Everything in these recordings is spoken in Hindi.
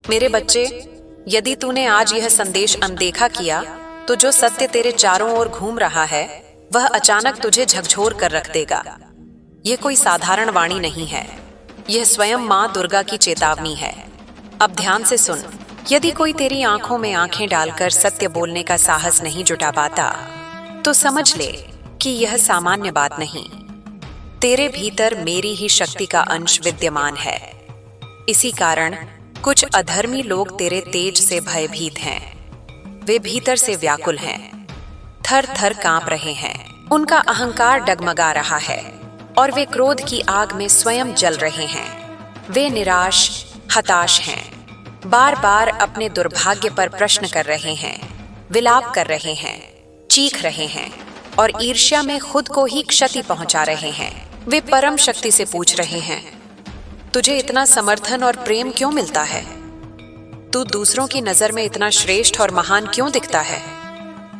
मेरे बच्चे, यदि तूने आज यह संदेश अनदेखा किया तो जो सत्य तेरे चारों ओर घूम रहा है वह अचानक तुझे झकझोर कर रख देगा। यह कोई साधारण वाणी नहीं है, यह स्वयं माँ दुर्गा की चेतावनी है। अब ध्यान से सुन। यदि कोई तेरी आंखों में आंखें डालकर सत्य बोलने का साहस नहीं जुटा पाता तो समझ ले कि यह सामान्य बात नहीं। तेरे भीतर मेरी ही शक्ति का अंश विद्यमान है। इसी कारण कुछ अधर्मी लोग तेरे तेज से भयभीत हैं। वे भीतर से व्याकुल हैं, थर थर कांप रहे हैं। उनका अहंकार डगमगा रहा है और वे क्रोध की आग में स्वयं जल रहे हैं। वे निराश, हताश हैं, बार बार अपने दुर्भाग्य पर प्रश्न कर रहे हैं, विलाप कर रहे हैं, चीख रहे हैं और ईर्ष्या में खुद को ही क्षति पहुंचा रहे हैं। वे परम शक्ति से पूछ रहे हैं, तुझे इतना समर्थन और प्रेम क्यों मिलता है? तू दूसरों की नजर में इतना श्रेष्ठ और महान क्यों दिखता है?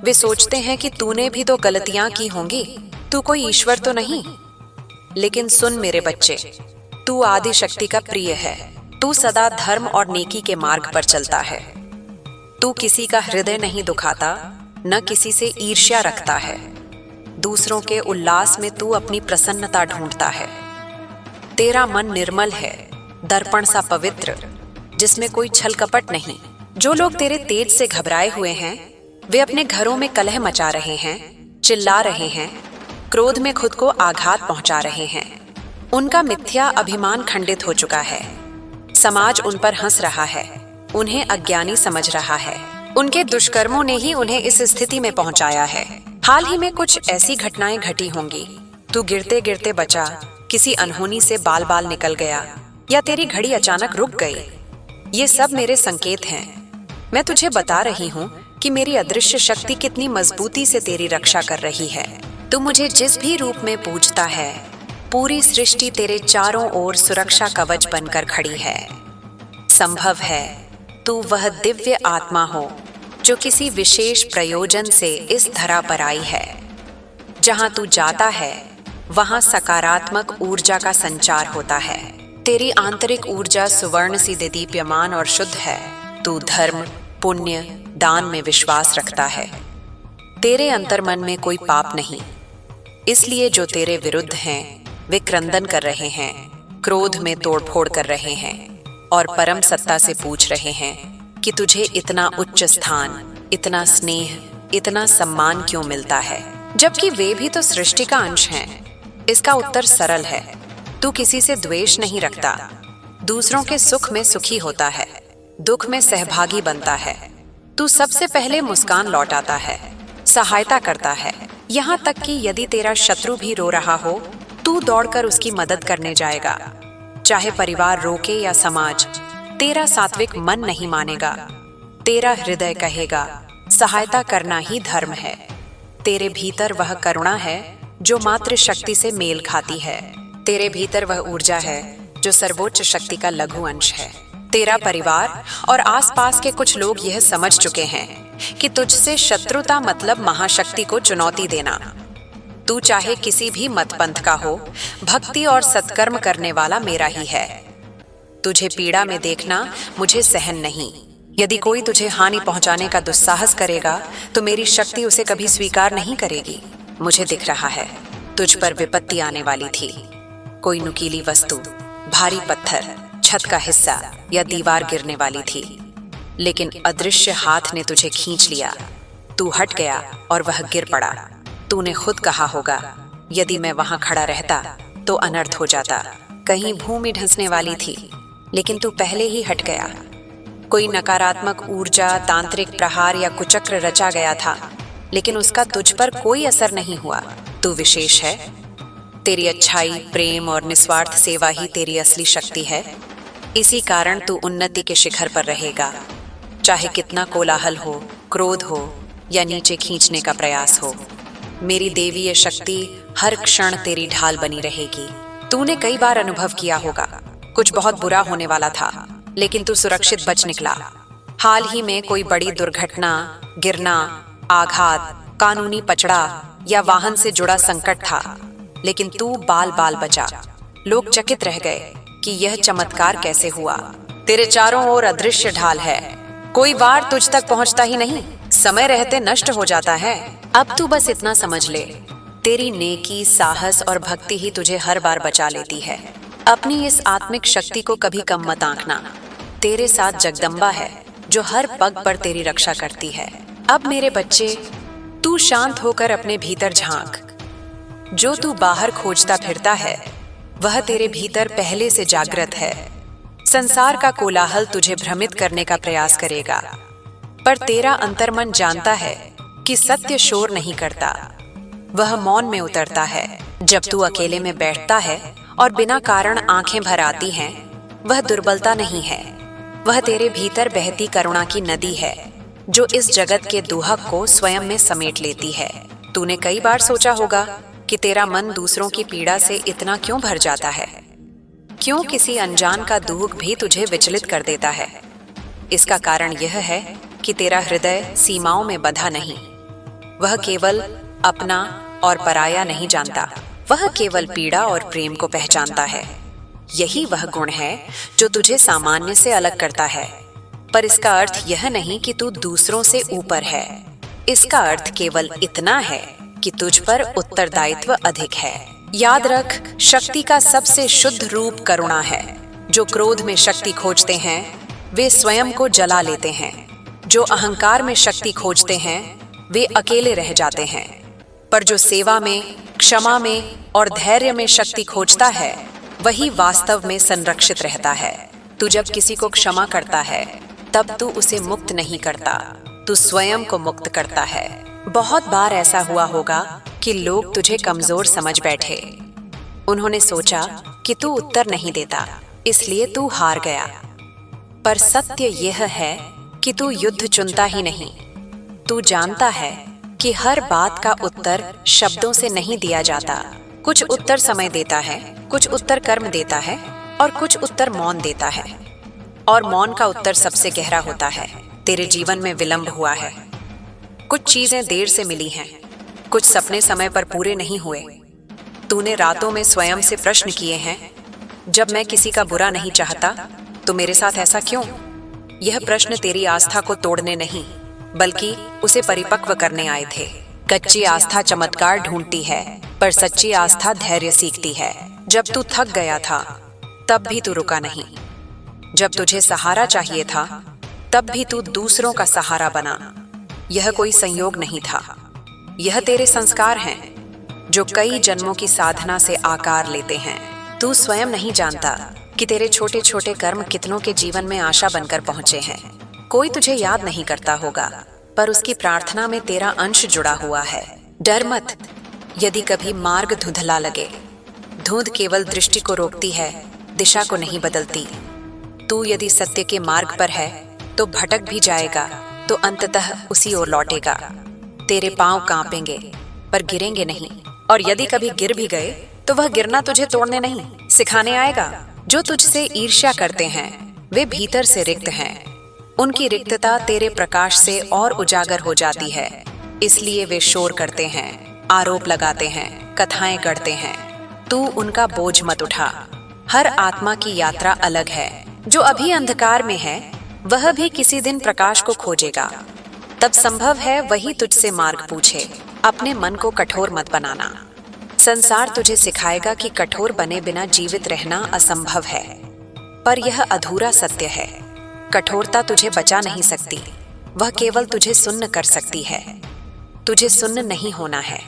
वे सोचते हैं कि तूने भी तो गलतियां की होंगी, तू कोई ईश्वर तो नहीं। लेकिन सुन मेरे बच्चे, तू आदि शक्ति का प्रिय है। तू सदा धर्म और नेकी के मार्ग पर चलता है। तू किसी का हृदय नहीं दुखाता, न किसी से ईर्ष्या रखता है। दूसरों के उल्लास में तू अपनी प्रसन्नता ढूंढता है। तेरा मन निर्मल है, दर्पण सा पवित्र, जिसमें कोई छल कपट नहीं। जो लोग तेरे तेज से घबराए हुए हैं वे अपने घरों में कलह मचा रहे हैं, चिल्ला रहे हैं, क्रोध में खुद को आघात पहुंचा रहे हैं। उनका मिथ्या अभिमान खंडित हो चुका है। समाज उन पर हंस रहा है, उन्हें अज्ञानी समझ रहा है। उनके दुष्कर्मों ने ही उन्हें इस स्थिति में पहुंचाया है। हाल ही में कुछ ऐसी घटनाएं घटी होंगी। तू गिरते गिरते बचा, किसी अनहोनी से बाल बाल निकल गया या तेरी घड़ी अचानक रुक गई। ये सब मेरे संकेत हैं। मैं तुझे बता रही हूँ कि मेरी अदृश्य शक्ति कितनी मजबूती से तेरी रक्षा कर रही है। तू मुझे जिस भी रूप में पूजता है, पूरी सृष्टि तेरे चारों ओर सुरक्षा कवच बनकर खड़ी है। संभव है तू वह दिव्य आत्मा हो जो किसी विशेष प्रयोजन से इस धरा पर आई है। जहाँ तू जाता है वहां सकारात्मक ऊर्जा का संचार होता है। तेरी आंतरिक ऊर्जा सुवर्ण सी दीप्यमान और शुद्ध है। तू धर्म, पुण्य, दान में विश्वास रखता है। तेरे अंतर्मन में कोई पाप नहीं। इसलिए जो तेरे विरुद्ध हैं वे क्रंदन कर रहे हैं, क्रोध में तोड़फोड़ कर रहे हैं और परम सत्ता से पूछ रहे हैं कि तुझे इतना उच्च स्थान, इतना स्नेह, इतना सम्मान क्यों मिलता है, जबकि वे भी तो सृष्टि का अंश हैं। इसका उत्तर सरल है। तू किसी से द्वेष नहीं रखता, दूसरों के सुख में सुखी होता है, दुख में सहभागी बनता है। तू सबसे पहले मुस्कान लौटाता है, सहायता करता है। यहाँ तक कि यदि तेरा शत्रु भी रो रहा हो, तू दौड़कर उसकी मदद करने जाएगा। चाहे परिवार रोके या समाज, तेरा सात्विक मन नहीं मानेगा। तेरा हृदय कहेगा, सहायता करना ही धर्म है। तेरे भीतर वह करुणा है जो मात्र शक्ति से मेल खाती है। तेरे भीतर वह ऊर्जा है जो सर्वोच्च शक्ति का लघु अंश है। तेरा परिवार और आसपास के कुछ लोग यह समझ चुके हैं कि तुझसे शत्रुता मतलब महाशक्ति को चुनौती देना। तू चाहे किसी भी मत पंथ का हो, भक्ति और सत्कर्म करने वाला मेरा ही है। तुझे पीड़ा में देखना मुझे सहन नहीं। यदि कोई तुझे हानि पहुंचाने का दुस्साहस करेगा तो मेरी शक्ति उसे कभी स्वीकार नहीं करेगी। मुझे दिख रहा है तुझ पर विपत्ति आने वाली थी। कोई नुकीली वस्तु, भारी पत्थर, छत का हिस्सा या दीवार गिरने वाली थी, लेकिन अदृश्य हाथ ने तुझे खींच लिया। तू हट गया और वह गिर पड़ा। तूने खुद कहा होगा, यदि मैं वहां खड़ा रहता तो अनर्थ हो जाता। कहीं भूमि धंसने वाली थी, लेकिन तू पहले ही हट गया। कोई नकारात्मक ऊर्जा, तांत्रिक प्रहार या कुचक्र रचा गया था, लेकिन उसका तुझ पर कोई असर नहीं हुआ। तू विशेष है। तेरी अच्छाई, प्रेम और निस्वार्थ सेवा ही तेरी असली शक्ति है। इसी कारण तू उन्नति के शिखर पर रहेगा। चाहे कितना कोलाहल हो, क्रोध हो या नीचे खींचने का प्रयास हो, मेरी देवीय शक्ति हर क्षण तेरी ढाल बनी रहेगी। तूने कई बार अनुभव किया होगा, कुछ बहुत बुरा होने वाला था, लेकिन तू सुरक्षित बच निकला। हाल ही में कोई बड़ी दुर्घटना, गिरना, आघात, कानूनी पचड़ा या वाहन से जुड़ा संकट था, लेकिन तू बाल बाल बचा। लोग चकित रह गए कि यह चमत्कार कैसे हुआ। तेरे चारों ओर अदृश्य ढाल है, कोई वार तुझ तक पहुंचता ही नहीं, समय रहते नष्ट हो जाता है। अब तू बस इतना समझ ले, तेरी नेकी, साहस और भक्ति ही तुझे हर बार बचा लेती है। अपनी इस आत्मिक शक्ति को कभी कम मत आंकना। तेरे साथ जगदम्बा है जो हर पग पर तेरी रक्षा करती है। अब मेरे बच्चे, तू शांत होकर अपने भीतर झांक। जो तू बाहर खोजता फिरता है वह तेरे भीतर पहले से जागृत है। संसार का कोलाहल तुझे भ्रमित करने का प्रयास करेगा, पर तेरा अंतर्मन जानता है कि सत्य शोर नहीं करता, वह मौन में उतरता है। जब तू अकेले में बैठता है और बिना कारण आंखें भर आती हैं, वह दुर्बलता नहीं है, वह तेरे भीतर बहती करुणा की नदी है जो इस जगत के दुहक को स्वयं में समेट लेती है। तूने कई बार सोचा होगा कि तेरा मन दूसरों की पीड़ा से इतना क्यों भर जाता है, क्यों किसी अनजान का दुख भी तुझे विचलित कर देता है। इसका कारण यह है कि तेरा हृदय सीमाओं में बंधा नहीं, वह केवल अपना और पराया नहीं जानता, वह केवल पीड़ा और प्रेम को पहचानता है। यही वह गुण है जो तुझे सामान्य से अलग करता है। पर इसका अर्थ यह नहीं कि तू दूसरों से ऊपर है, इसका अर्थ केवल इतना है कि तुझ पर उत्तरदायित्व अधिक है। याद रख, शक्ति का सबसे शुद्ध रूप करुणा है। जो क्रोध में शक्ति खोजते हैं वे स्वयं को जला लेते हैं, जो अहंकार में शक्ति खोजते हैं वे अकेले रह जाते हैं, पर जो सेवा में, क्षमा में और धैर्य में शक्ति खोजता है वही वास्तव में संरक्षित रहता है। तू जब किसी को क्षमा करता है तब तू उसे मुक्त नहीं करता, तू स्वयं को मुक्त करता है। बहुत बार ऐसा हुआ होगा कि लोग तुझे कमजोर समझ बैठे। उन्होंने सोचा कि तू उत्तर नहीं देता, इसलिए तू हार गया। पर सत्य यह है कि तू युद्ध चुनता ही नहीं, तू जानता है कि हर बात का उत्तर शब्दों से नहीं दिया जाता। कुछ उत्तर समय देता है, कुछ उत्तर कर्म देता है और कुछ उत्तर मौन देता है। और मौन का उत्तर सबसे गहरा होता है। तेरे जीवन में विलंब हुआ है, कुछ चीजें देर से मिली हैं, कुछ सपने समय पर पूरे नहीं हुए। तूने रातों में स्वयं से प्रश्न किए हैं, जब मैं किसी का बुरा नहीं चाहता तो मेरे साथ ऐसा क्यों? यह प्रश्न तेरी आस्था को तोड़ने नहीं बल्कि उसे परिपक्व करने आए थे। कच्ची आस्था चमत्कार ढूंढती है, पर सच्ची आस्था धैर्य सीखती है। जब तू थक गया था तब भी तू रुका नहीं, जब तुझे सहारा चाहिए था तब भी तू दूसरों का सहारा बना। यह कोई संयोग नहीं था, यह तेरे संस्कार हैं जो कई जन्मों की साधना से आकार लेते हैं। तू स्वयं नहीं जानता कि तेरे छोटे छोटे कर्म कितनों के जीवन में आशा बनकर पहुंचे हैं। कोई तुझे याद नहीं करता होगा, पर उसकी प्रार्थना में तेरा अंश जुड़ा हुआ है। डर मत, यदि कभी मार्ग धुंधला लगे। धुंध केवल दृष्टि को रोकती है, दिशा को नहीं बदलती। तू यदि सत्य के मार्ग पर है तो भटक भी जाएगा तो अंततः उसी ओर लौटेगा। तेरे पांव कांपेंगे पर गिरेंगे नहीं, और यदि कभी गिर भी गए तो वह गिरना तुझे तोड़ने नहीं, सिखाने आएगा। जो तुझसे ईर्ष्या करते हैं वे भीतर से रिक्त हैं, उनकी रिक्तता तेरे प्रकाश से और उजागर हो जाती है, इसलिए वे शोर करते हैं, आरोप लगाते हैं, कथाएं गढ़ते हैं। तू उनका बोझ मत उठा। हर आत्मा की यात्रा अलग है। जो अभी अंधकार में है वह भी किसी दिन प्रकाश को खोजेगा, तब संभव है वही तुझसे मार्ग पूछे। अपने मन को कठोर मत बनाना। संसार तुझे सिखाएगा कि कठोर बने बिना जीवित रहना असंभव है, पर यह अधूरा सत्य है। कठोरता तुझे बचा नहीं सकती, वह केवल तुझे सुन्न कर सकती है। तुझे सुन्न नहीं होना है,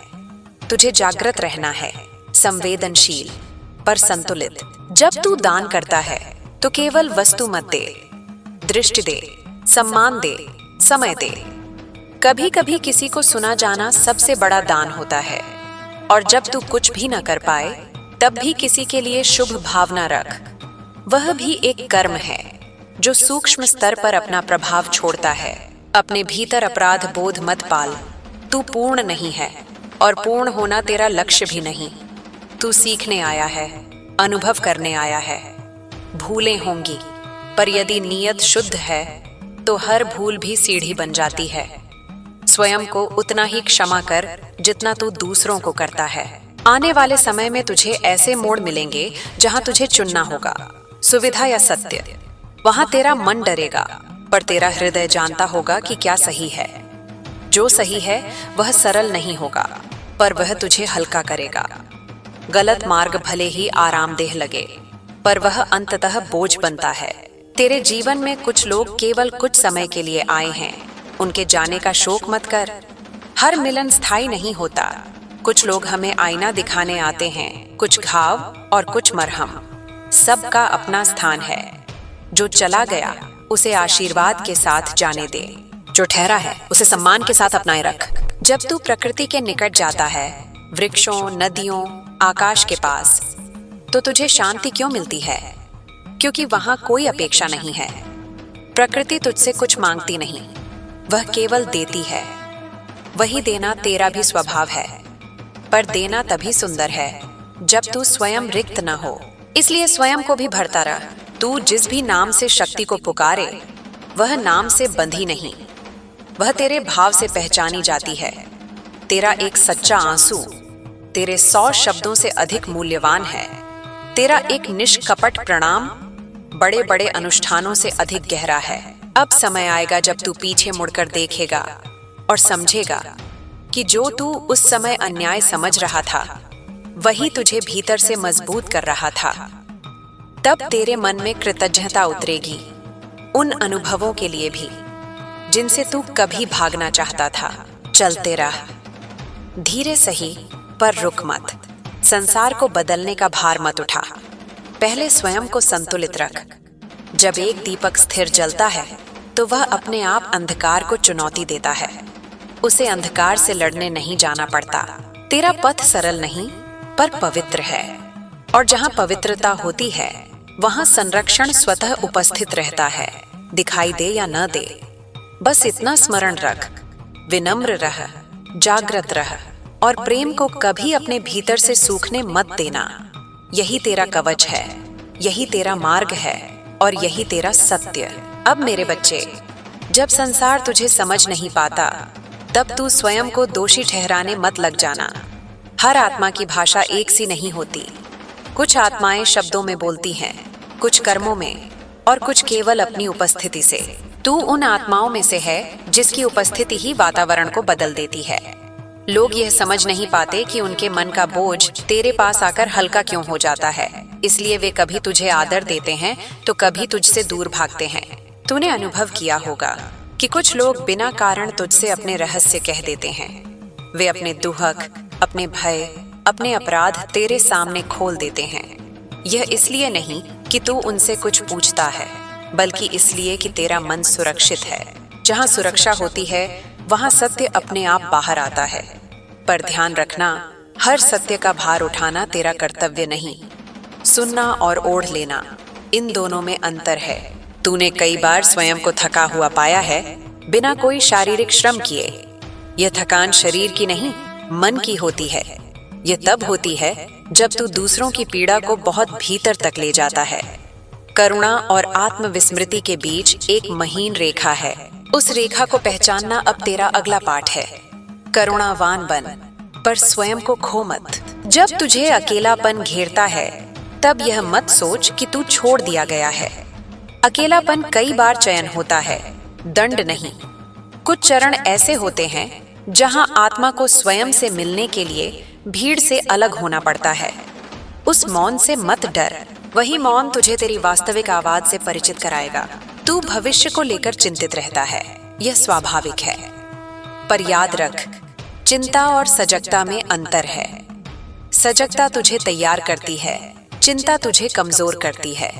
तुझे जागृत रहना है, संवेदनशील पर संतुलित। जब तू दान करता है तो केवल वस्तु मत दे, दृष्टि दे, सम्मान दे, समय दे। कभी कभी किसी को सुना जाना सबसे बड़ा दान होता है, और जब तू कुछ भी न कर पाए तब भी किसी के लिए शुभ भावना रख। वह भी एक कर्म है जो सूक्ष्म स्तर पर अपना प्रभाव छोड़ता है। अपने भीतर अपराध बोध मत पाल। तू पूर्ण नहीं है और पूर्ण होना तेरा लक्ष्य भी नहीं। तू सीखने आया है, अनुभव करने आया है। भूलें होंगी, पर यदि नीयत शुद्ध है तो हर भूल भी सीढ़ी बन जाती है। स्वयं को उतना ही क्षमा कर जितना तू दूसरों को करता है। आने वाले समय में तुझे ऐसे मोड़ मिलेंगे जहां तुझे चुनना होगा, सुविधा या सत्य। वहां तेरा मन डरेगा, पर तेरा हृदय जानता होगा कि क्या सही है। जो सही है वह सरल नहीं होगा, पर वह तुझे हल्का करेगा। गलत मार्ग भले ही आरामदेह लगे, पर वह अंततः बोझ बनता है। तेरे जीवन में कुछ लोग केवल कुछ समय के लिए आए हैं, उनके जाने का शोक मत कर। हर मिलन स्थायी नहीं होता। कुछ लोग हमें आईना दिखाने आते हैं, कुछ घाव और कुछ मरहम। सबका अपना स्थान है। जो चला गया उसे आशीर्वाद के साथ जाने दे, जो ठहरा है उसे सम्मान के साथ अपनाए रख। जब तू प्रकृति के निकट जाता है, वृक्षों, नदियों, आकाश के पास, तो तुझे शांति क्यों मिलती है? क्योंकि वहां कोई अपेक्षा नहीं है। प्रकृति तुझसे कुछ मांगती नहीं, वह केवल देती है। वही देना तेरा भी स्वभाव है, पर देना तभी सुंदर है जब तू स्वयं रिक्त न हो। इसलिए स्वयं को भी भरता रह। तू जिस भी नाम से शक्ति को पुकारे, वह नाम से बंधी नहीं, वह तेरे भाव से पहचानी जाती है। तेरा एक सच्चा आंसू तेरे 100 शब्दों से अधिक मूल्यवान है। तेरा एक निष्कपट प्रणाम बड़े बड़े अनुष्ठानों से अधिक गहरा है। अब समय आएगा जब तू पीछे मुड़कर देखेगा और समझेगा कि जो तू उस समय अन्याय समझ रहा था, वही तुझे भीतर से मजबूत कर रहा था। तब तेरे मन में कृतज्ञता उतरेगी, उन अनुभवों के लिए भी जिनसे तू कभी भागना चाहता था। चलते रह, धीरे सही पर रुक मत। संसार को बदलने का भार मत उठा, पहले स्वयं को संतुलित रख। जब एक दीपक स्थिर जलता है तो वह अपने आप अंधकार को चुनौती देता है। उसे अंधकार से लड़ने नहीं जाना पड़ता। तेरा पथ सरल नहीं पर पवित्र है, और जहां पवित्रता होती है वहां संरक्षण स्वतः उपस्थित रहता है, दिखाई दे या न दे। बस इतना स्मरण रख, विनम्र रह, जागृत रह, और प्रेम को कभी अपने भीतर से सूखने मत देना। यही तेरा कवच है, यही तेरा मार्ग है, और यही तेरा सत्य। अब मेरे बच्चे, जब संसार तुझे समझ नहीं पाता, तब तू स्वयं को दोषी ठहराने मत लग जाना। हर आत्मा की भाषा एक सी नहीं होती। कुछ आत्माएं शब्दों में बोलती हैं, कुछ कर्मों में, और कुछ केवल अपनी उपस्थिति से। तू उन आत्माओं में से है जिसकी उपस्थिति ही वातावरण को बदल देती है। लोग यह समझ नहीं पाते कि उनके मन का बोझ तेरे पास आकर हल्का क्यों हो जाता है। इसलिए वे कभी तुझे आदर देते हैं तो कभी तुझसे दूर भागते हैं। तूने अनुभव किया होगा कि कुछ लोग बिना कारण तुझसे अपने रहस्य कह देते हैं। वे अपने दुहक, अपने भय, अपने अपराध तेरे सामने खोल देते हैं। यह इसलिए नहीं कि तू उनसे कुछ पूछता है, बल्कि इसलिए कि तेरा मन सुरक्षित है। जहां सुरक्षा होती है वहां सत्य अपने आप बाहर आता है। पर ध्यान रखना, हर सत्य का भार उठाना तेरा कर्तव्य नहीं। सुनना और ओढ़ लेना, इन दोनों में अंतर है। तूने कई बार स्वयं को थका हुआ पाया है, बिना कोई शारीरिक श्रम किए। यह थकान शरीर की नहीं, मन की होती है। यह तब होती है जब तू दूसरों की पीड़ा को बहुत भीतर तक ले जाता है। करुणा और आत्मविस्मृति के बीच एक महीन रेखा है। उस रेखा को पहचानना अब तेरा अगला पाठ है। करुणावान बन, पर स्वयं को खो मत। जब तुझे अकेलापन घेरता है, तब यह मत सोच कि तू छोड़ दिया गया है। अकेलापन कई बार चयन होता है, दंड नहीं। कुछ चरण ऐसे होते हैं जहां आत्मा को स्वयं से मिलने के लिए भीड़ से अलग होना पड़ता है। उस मौन से मत डर, वही मौन तुझे तेरी वास्तविक आवाज से परिचित कराएगा। तू भविष्य को लेकर चिंतित रहता है, यह स्वाभाविक है। पर याद रख, चिंता और सजगता में अंतर है। सजगता तुझे तैयार करती है, चिंता तुझे कमजोर करती है।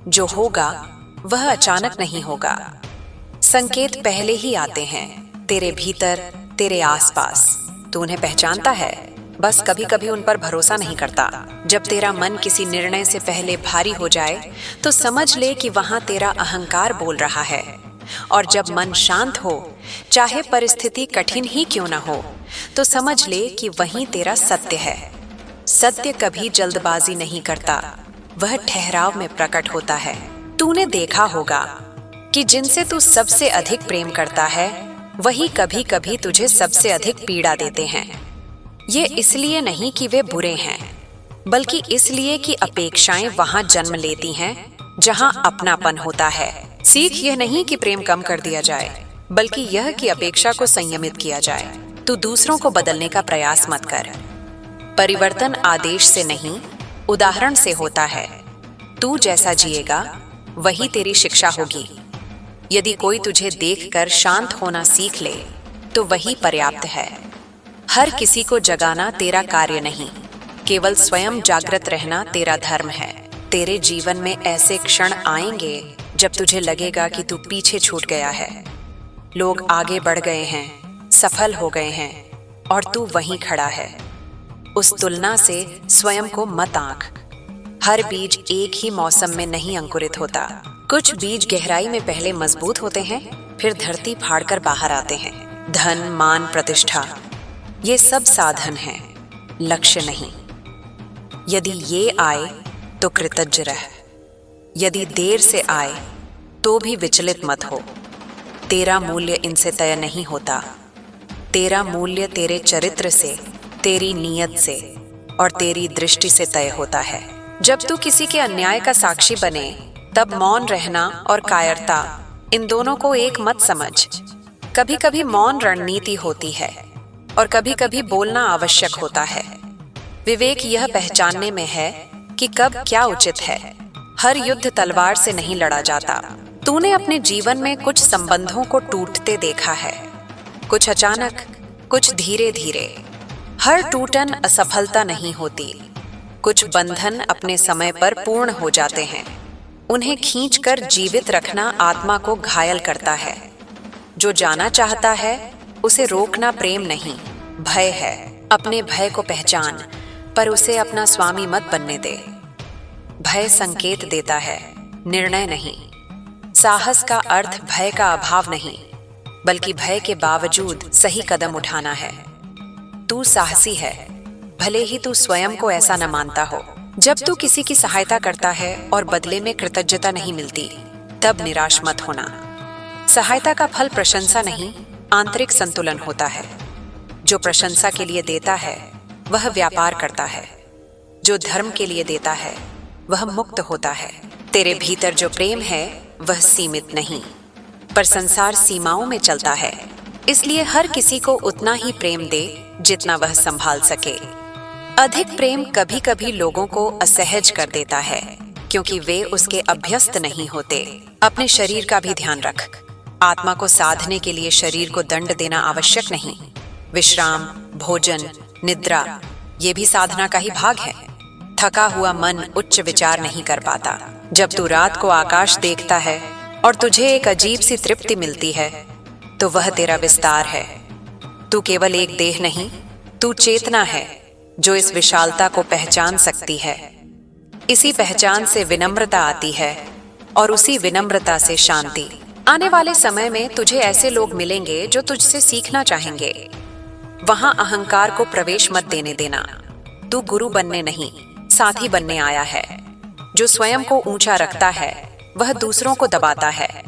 जो होगा वह अचानक नहीं होगा। संकेत पहले ही आते हैं, तेरे भीतर, तेरे आसपास। तू उन्हें पहचानता है, बस कभी कभी उन पर भरोसा नहीं करता। जब तेरा मन किसी निर्णय से पहले भारी हो जाए तो समझ ले कि वहां तेरा अहंकार बोल रहा है। और जब मन शांत हो, चाहे परिस्थिति कठिन ही क्यों ना हो, तो समझ ले कि वहीं तेरा सत्य है। सत्य कभी जल्दबाजी नहीं करता, वह ठहराव में प्रकट होता है। तूने देखा होगा कि जिनसे तू सबसे अधिक प्रेम करता है, वही कभी कभी तुझे सबसे अधिक पीड़ा देते हैं। ये इसलिए नहीं कि वे बुरे हैं, बल्कि इसलिए कि अपेक्षाएं वहां जन्म लेती हैं जहां अपनापन होता है। सीख यह नहीं कि प्रेम कम कर दिया जाए, बल्कि यह कि अपेक्षा को संयमित किया जाए। तू दूसरों को बदलने का प्रयास मत कर। परिवर्तन आदेश से नहीं, उदाहरण से होता है। तू जैसा जिएगा वही तेरी शिक्षा होगी। यदि कोई तुझे देखकर शांत होना सीख ले तो वही पर्याप्त है। हर किसी को जगाना तेरा कार्य नहीं, केवल स्वयं जागृत रहना तेरा धर्म है। तेरे जीवन में ऐसे क्षण आएंगे जब तुझे लगेगा कि तू पीछे छूट गया है। लोग आगे बढ़ गए हैं, सफल हो गए हैं, और तू वहीं खड़ा है। उस तुलना से स्वयं को मत आंक। हर बीज एक ही मौसम में नहीं अंकुरित होता। कुछ बीज गहराई में पहले मजबूत होते हैं, फिर धरती फाड़कर बाहर आते हैं। धन, मान, प्रतिष्ठा, ये सब साधन हैं, लक्ष्य नहीं। यदि ये आए तो कृतज्ञ रह। यदि देर से आए तो भी विचलित मत हो। तेरा मूल्य इनसे तय नहीं होता। तेरा मूल्य तेरे चरित्र से, तेरी नीयत से और तेरी दृष्टि से तय होता है। जब तू किसी के अन्याय का साक्षी बने, तब मौन रहना और कायरता, इन दोनों को एक मत समझ। कभी कभी मौन रणनीति होती है और कभी कभी बोलना आवश्यक होता है। विवेक यह पहचानने में है कि कब क्या उचित है। हर युद्ध तलवार से नहीं लड़ा जाता। तूने अपने जीवन में कुछ संबंधों को टूटते देखा है, कुछ अचानक, कुछ धीरे धीरे। हर टूटन असफलता नहीं होती। कुछ बंधन अपने समय पर पूर्ण हो जाते हैं। उन्हें खींचकर जीवित रखना आत्मा को घायल करता है। जो जाना चाहता है उसे रोकना प्रेम नहीं, भय है। अपने भय को पहचान, पर उसे अपना स्वामी मत बनने दे। भय संकेत देता है, निर्णय नहीं। साहस का अर्थ भय का अभाव नहीं, बल्कि भय के बावजूद सही कदम उठाना है। तू साहसी है, भले ही तू स्वयं को ऐसा न मानता हो। जब तू किसी की सहायता करता है और बदले में कृतज्ञता नहीं मिलती, तब निराश मत होना। सहायता का फल प्रशंसा नहीं, आंतरिक संतुलन होता है। जो प्रशंसा के लिए देता है वह व्यापार करता है। जो धर्म के लिए देता है वह मुक्त होता है। तेरे भीतर जो प्रेम है वह सीमित नहीं, पर संसार सीमाओं में चलता है। इसलिए हर किसी को उतना ही प्रेम दे जितना वह संभाल सके। अधिक प्रेम कभी कभी लोगों को असहज कर देता है, क्योंकि वे उसके अभ्यस्त नहीं होते। अपने शरीर का भी ध्यान रख। आत्मा को साधने के लिए शरीर को दंड देना आवश्यक नहीं। विश्राम, भोजन, निद्रा, ये भी साधना का ही भाग है। थका हुआ मन उच्च विचार नहीं कर पाता। जब तू रात को आकाश देखता है और तुझे एक अजीब सी तृप्ति मिलती है, तो वह तेरा विस्तार है। तू केवल एक देह नहीं, तू चेतना है जो इस विशालता को पहचान सकती है। इसी पहचान से विनम्रता आती है और उसी विनम्रता से शांति। आने वाले समय में तुझे ऐसे लोग मिलेंगे जो तुझसे सीखना चाहेंगे। वहां अहंकार को प्रवेश मत देने देना। तू गुरु बनने नहीं, साथी बनने आया है। जो स्वयं को ऊंचा रखता है वह दूसरों को दबाता है।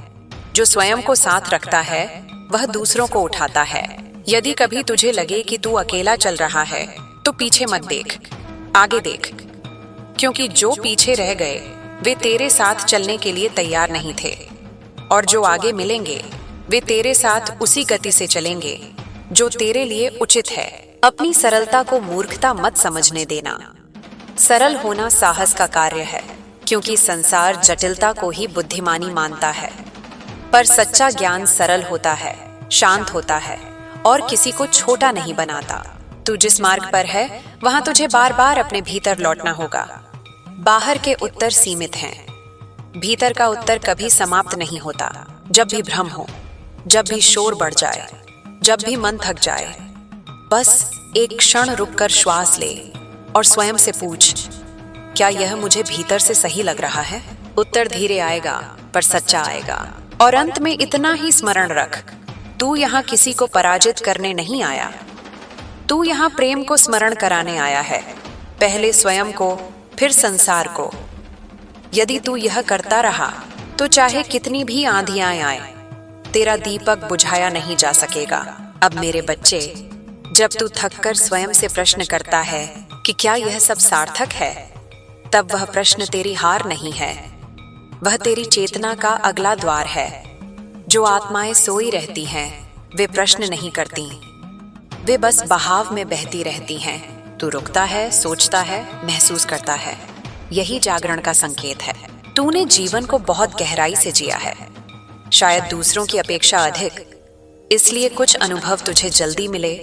जो स्वयं को साथ रखता है वह दूसरों को उठाता है। यदि कभी तुझे लगे कि तू अकेला चल रहा है, तो पीछे मत देख, आगे देख। क्योंकि जो पीछे रह गए वे तेरे साथ चलने के लिए तैयार नहीं थे, और जो आगे मिलेंगे वे तेरे साथ उसी गति से चलेंगे जो तेरे लिए उचित है। अपनी सरलता को मूर्खता मत समझने देना। सरल होना साहस का कार्य है, क्योंकि संसार जटिलता को ही बुद्धिमानी मानता है। पर सच्चा ज्ञान सरल होता है, शांत होता है और किसी को छोटा नहीं बनाता। तू जिस मार्ग पर है वहां तुझे बार बार अपने भीतर लौटना होगा। बाहर के उत्तर सीमित हैं, भीतर का उत्तर कभी समाप्त नहीं होता। जब भी भ्रम हो, जब भी शोर बढ़ जाए, जब भी मन थक जाए, बस एक क्षण रुककर श्वास ले और स्वयं से पूछ, क्या यह मुझे भीतर से सही लग रहा है? उत्तर धीरे आएगा पर सच्चा आएगा। और अंत में इतना ही स्मरण रख, तू यहाँ किसी को पराजित करने नहीं आया, तू यहाँ प्रेम को स्मरण कराने आया है। पहले स्वयं को, फिर संसार को। यदि तू यह करता रहा तो चाहे कितनी भी आंधियां आए, तेरा दीपक बुझाया नहीं जा सकेगा। अब मेरे बच्चे, जब तू थककर स्वयं से प्रश्न करता है कि क्या यह सब सार्थक है, तब वह प्रश्न तेरी हार नहीं है, वह तेरी चेतना का अगला द्वार है। जो आत्माएं सोई रहती हैं, वे प्रश्न नहीं करती, वे बस बहाव में बहती रहती हैं। तू रुकता है, सोचता है, महसूस करता है। यही जागरण का संकेत है। तूने जीवन को बहुत गहराई से जिया है, शायद दूसरों की अपेक्षा अधिक, इसलिए कुछ अनुभव तुझे जल्दी मिले,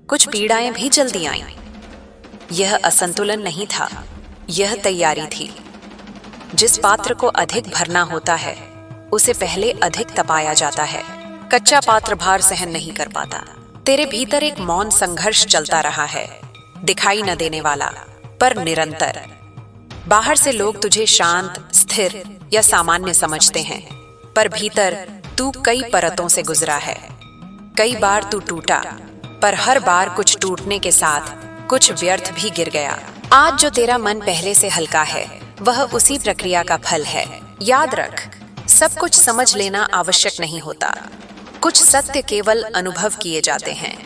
कुछ पीड़ाएं भी जल्दी आईं। यह असंतुलन नहीं था, यह तैयारी थी। जिस पात्र को अधिक भरना होता है, उसे पहले अधिक तपाया जाता है। कच्चा पात्र भार सहन नहीं कर पाता। तेरे भीतर एक मौन संघर्ष चलता रहा है, दिखाई न देने वाला, पर निरंतर। बाहर से लोग तुझे शांत, स्थिर या सामान्य समझते हैं, पर भीतर तू कई परतों से गुजरा है। कई बार तू टूटा, पर हर बार कुछ टूटने के साथ कुछ व्यर्थ भी गिर गया। आज जो तेरा मन पहले से हल्का है, वह उसी प्रक्रिया का फल है। याद रख, सब कुछ समझ लेना आवश्यक नहीं होता। कुछ सत्य केवल अनुभव किए जाते हैं।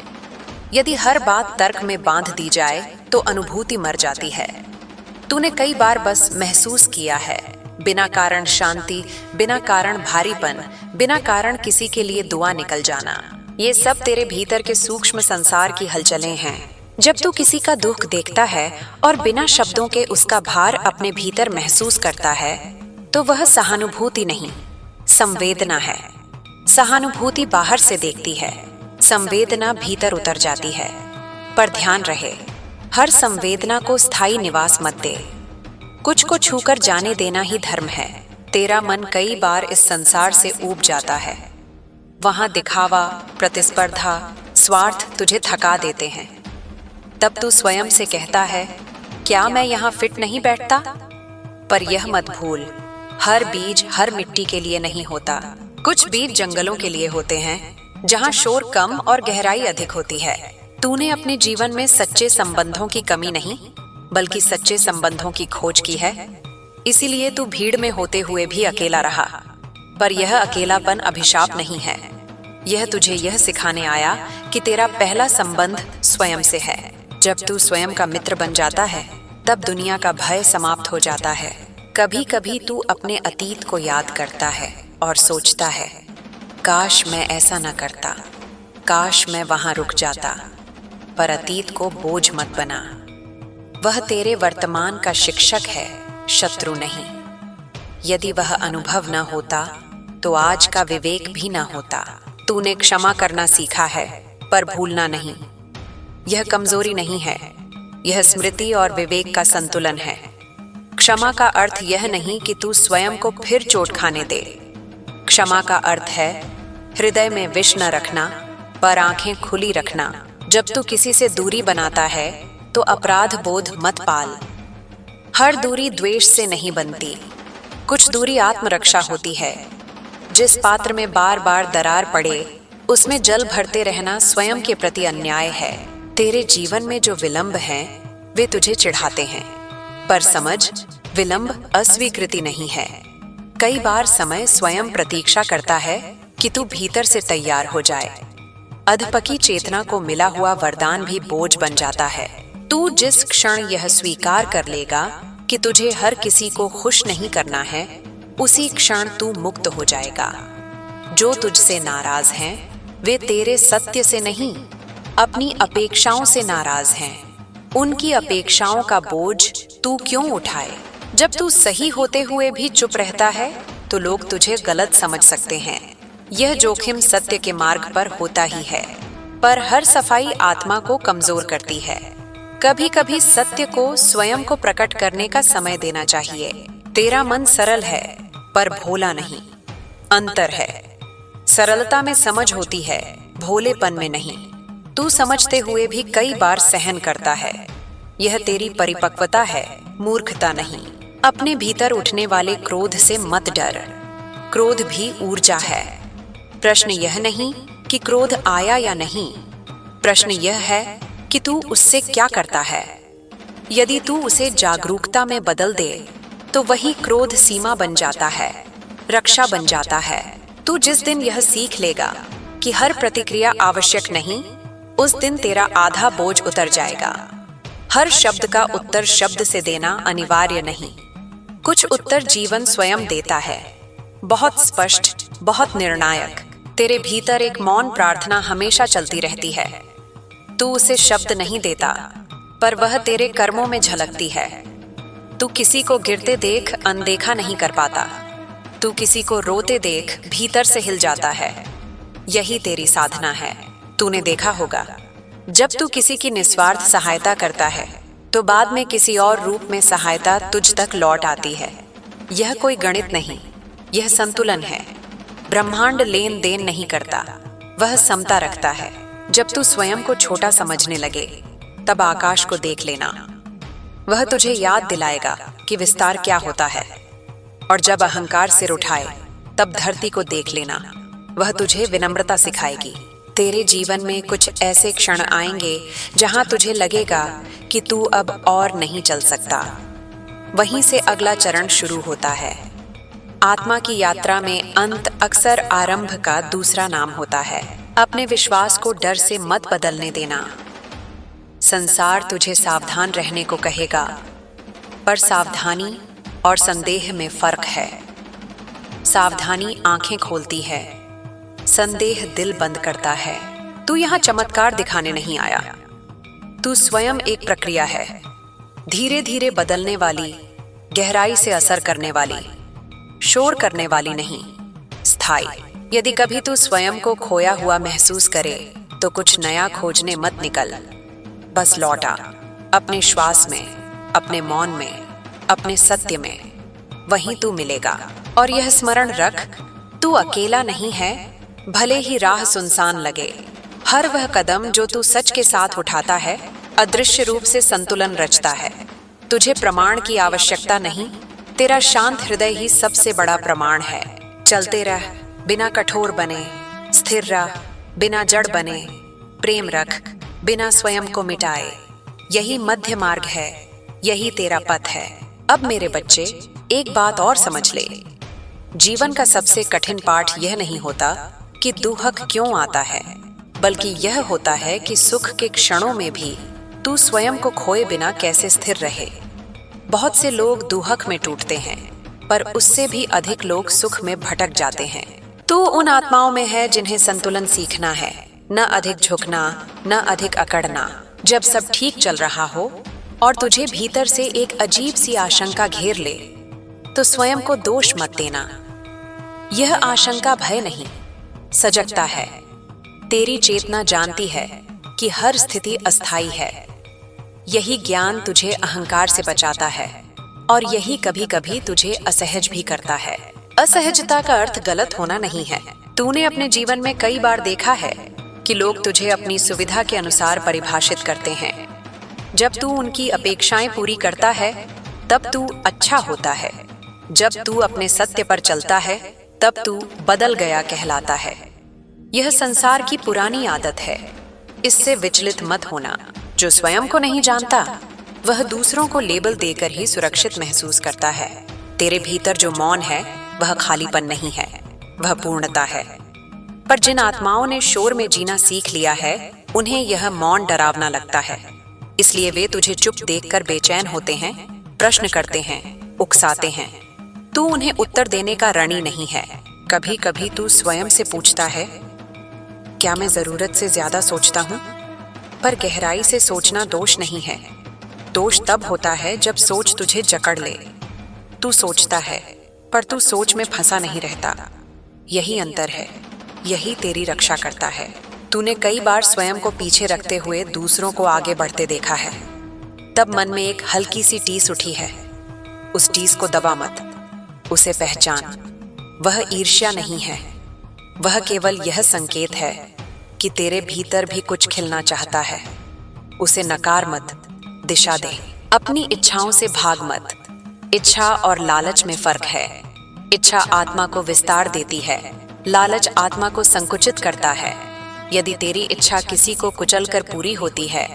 यदि हर बात तर्क में बांध दी जाए तो अनुभूति मर जाती है। तूने कई बार बस महसूस किया है, बिना कारण शांति, बिना कारण भारीपन, बिना कारण किसी के लिए दुआ निकल जाना। ये सब तेरे भीतर के सूक्ष्म संसार की हलचलें हैं। जब तू किसी का दुख देखता है और बिना शब्दों के उसका भार अपने भीतर महसूस करता है, तो वह सहानुभूति नहीं, संवेदना है। सहानुभूति बाहर से देखती है, संवेदना भीतर उतर जाती है। पर ध्यान रहे, हर संवेदना को स्थायी निवास मत दे। कुछ को छूकर जाने देना ही धर्म है। तेरा मन कई बार इस संसार से ऊब जाता है। वहां दिखावा, प्रतिस्पर्धा, स्वार्थ तुझे थका देते हैं। तब तू स्वयं से कहता है, क्या मैं यहाँ फिट नहीं बैठता? पर यह मत भूल, हर बीज हर मिट्टी के लिए नहीं होता। कुछ बीज जंगलों के लिए होते हैं, जहाँ शोर कम और गहराई अधिक होती है। तूने अपने जीवन में सच्चे संबंधों की कमी नहीं, बल्कि सच्चे संबंधों की खोज की है। इसीलिए तू भीड़ में होते हुए भी अकेला रहा। पर यह अकेलापन अभिशाप नहीं है। यह तुझे यह सिखाने आया कि तेरा पहला संबंध स्वयं से है। जब तू स्वयं का मित्र बन जाता है, तब दुनिया का भय समाप्त हो जाता है। कभी कभी तू अपने अतीत को याद करता है और सोचता है, काश मैं ऐसा न करता, काश मैं वहां रुक जाता। पर अतीत को बोझ मत बना। वह तेरे वर्तमान का शिक्षक है, शत्रु नहीं। यदि वह अनुभव न होता, तो आज का विवेक भी न होता। तूने क्षमा करना सीखा है, पर भूलना नहीं। यह कमजोरी नहीं है, यह स्मृति और विवेक का संतुलन है। क्षमा का अर्थ यह नहीं कि तू स्वयं को फिर चोट खाने दे। क्षमा का अर्थ है हृदय में विष न रखना, पर आंखें खुली रखना। जब तू किसी से दूरी बनाता है, तो अपराध बोध मत पाल। हर दूरी द्वेष से नहीं बनती, कुछ दूरी आत्मरक्षा होती है। जिस पात्र में बार बार दरार पड़े, उसमें जल भरते रहना स्वयं के प्रति अन्याय है। तेरे जीवन में जो विलंब हैं, वे तुझे चिढ़ाते हैं, पर समझ, विलंब अस्वीकृति नहीं है। कई बार समय स्वयं प्रतीक्षा करता है कि तू भीतर से तैयार हो जाए। अधपकी चेतना को मिला हुआ वरदान भी बोझ बन जाता है। तू जिस क्षण यह स्वीकार कर लेगा कि तुझे हर किसी को खुश नहीं करना है, उसी क्षण तू मुक्त हो जाएगा। जो तुझसे नाराज हैं, वे तेरे सत्य से नहीं, अपनी अपेक्षाओं से नाराज हैं। उनकी अपेक्षाओं का बोझ तू क्यों उठाए? जब तू सही होते हुए भी चुप रहता है, तो लोग तुझे गलत समझ सकते हैं। यह जोखिम सत्य के मार्ग पर होता ही है, पर हर सफाई आत्मा को कमजोर करती है। कभी कभी सत्य को स्वयं को प्रकट करने का समय देना चाहिए। तेरा मन सरल है, पर भोला नहीं। अंतर है, सरलता में समझ होती है, भोलेपन में नहीं। तू समझते हुए भी कई बार सहन करता है। यह तेरी परिपक्वता है, मूर्खता नहीं। अपने भीतर उठने वाले क्रोध से मत डर। क्रोध भी ऊर्जा है। प्रश्न यह नहीं कि क्रोध आया या नहीं, प्रश्न यह है कि तू उससे क्या करता है। यदि तू उसे जागरूकता में बदल दे, तो वही क्रोध सीमा बन जाता है, रक्षा बन जाता है। तू जिस दिन यह सीख लेगा कि हर प्रतिक्रिया आवश्यक नहीं, उस दिन तेरा आधा बोझ उतर जाएगा। हर शब्द का उत्तर शब्द से देना अनिवार्य नहीं। कुछ उत्तर जीवन स्वयं देता है, बहुत स्पष्ट, बहुत निर्णायक। तेरे भीतर एक मौन प्रार्थना हमेशा चलती रहती है। तू उसे शब्द नहीं देता, पर वह तेरे कर्मों में झलकती है। तू किसी को गिरते देख अनदेखा नहीं कर पाता। तू किसी को रोते देख भीतर से हिल जाता है। यही तेरी साधना है। तूने देखा होगा, जब तू किसी की निस्वार्थ सहायता करता है तो बाद में किसी और रूप में सहायता तुझ तक लौट आती है। यह कोई गणित नहीं, यह संतुलन है। ब्रह्मांड लेन देन नहीं करता, वह समता रखता है। जब तू स्वयं को छोटा समझने लगे तब आकाश को देख लेना। वह तुझे याद दिलाएगा कि विस्तार क्या होता है। और जब अहंकार सिर उठाए तब धरती को देख लेना। वह तुझे विनम्रता सिखाएगी। तेरे जीवन में कुछ ऐसे क्षण आएंगे जहां तुझे लगेगा कि तू अब और नहीं चल सकता। वहीं से अगला चरण शुरू होता है। आत्मा की यात्रा में अंत अक्सर आरंभ का दूसरा नाम होता है। अपने विश्वास को डर से मत बदलने देना। संसार तुझे सावधान रहने को कहेगा, पर सावधानी और संदेह में फर्क है। सावधानी आंखें खोलती है, संदेह दिल बंद करता है। तू यहाँ चमत्कार दिखाने नहीं आया। तू स्वयं एक प्रक्रिया है, धीरे धीरे बदलने वाली, गहराई से असर करने वाली, शोर करने वाली नहीं, स्थायी। यदि कभी तू स्वयं को खोया हुआ महसूस करे तो कुछ नया खोजने मत निकल। बस लौटा अपने श्वास में, अपने मौन में, अपने सत्य में। वहीं तू मिलेगा। और यह स्मरण रख, तू अकेला नहीं है। भले ही राह सुनसान लगे, हर वह कदम जो तू सच के साथ उठाता है अदृश्य रूप से संतुलन रचता है। तुझे प्रमाण की आवश्यकता नहीं, तेरा शांत हृदय ही सबसे बड़ा प्रमाण है। चलते रह, बिना कठोर बने। स्थिर रह, बिना जड़ बने। प्रेम रख, बिना स्वयं को मिटाए। यही मध्य मार्ग है, यही तेरा पथ है। अब मेरे बच्चे, एक बात और समझ ले। जीवन का सबसे कठिन पाठ यह नहीं होता कि दुख क्यों आता है, बल्कि यह होता है कि सुख के क्षणों में भी तू स्वयं को खोए बिना कैसे स्थिर रहे। बहुत से लोग दुख में टूटते हैं, पर उससे भी अधिक लोग सुख में भटक जाते हैं। तू उन आत्माओं में है जिन्हें संतुलन सीखना है, न अधिक झुकना, न अधिक अकड़ना। जब सब ठीक चल रहा हो और तुझे भीतर से एक अजीब सी आशंका घेर ले, तो स्वयं को दोष मत देना। यह आशंका भय नहीं, सजगता है। तेरी चेतना जानती है कि हर स्थिति अस्थायी है। यही ज्ञान तुझे अहंकार से बचाता है, और यही कभी कभी तुझे असहज भी करता है। असहजता का अर्थ गलत होना नहीं है। तूने अपने जीवन में कई बार देखा है कि लोग तुझे अपनी सुविधा के अनुसार परिभाषित करते हैं। जब तू उनकी अपेक्षाएं पूरी करता है तब तू अच्छा होता है। जब तू अपने सत्य पर चलता है तब तू बदल गया कहलाता है। यह संसार की पुरानी आदत है, इससे विचलित मत होना। जो स्वयं को नहीं जानता वह दूसरों को लेबल देकर ही सुरक्षित महसूस करता है। तेरे भीतर जो मौन है वह खालीपन नहीं है, वह पूर्णता है। पर जिन आत्माओं ने शोर में जीना सीख लिया है उन्हें यह मौन डरावना लगता है। इसलिए वे तुझे चुप देखकर बेचैन होते हैं, प्रश्न करते हैं, उकसाते हैं। तू उन्हें उत्तर देने का ऋणी नहीं है। कभी कभी तू स्वयं से पूछता है, क्या मैं जरूरत से ज्यादा सोचता हूँ? पर गहराई से सोचना दोष नहीं है। दोष तब होता है जब सोच तुझे जकड़ ले। तू सोचता है पर तू सोच में फंसा नहीं रहता। यही अंतर है, यही तेरी रक्षा करता है। तूने कई बार स्वयं को पीछे रखते हुए दूसरों को आगे बढ़ते देखा है। तब मन में एक हल्की सी टीस उठी है। उस टीस को दबा मत, उसे पहचान। वह ईर्ष्या नहीं है, वह केवल यह संकेत है कि तेरे भीतर भी कुछ खिलना चाहता है। उसे नकार मत, दिशा दे। अपनी इच्छाओं से भाग मत। इच्छा और लालच में फर्क है। इच्छा आत्मा को विस्तार देती है, लालच आत्मा को संकुचित करता है। यदि तेरी इच्छा किसी को कुचलकर पूरी होती है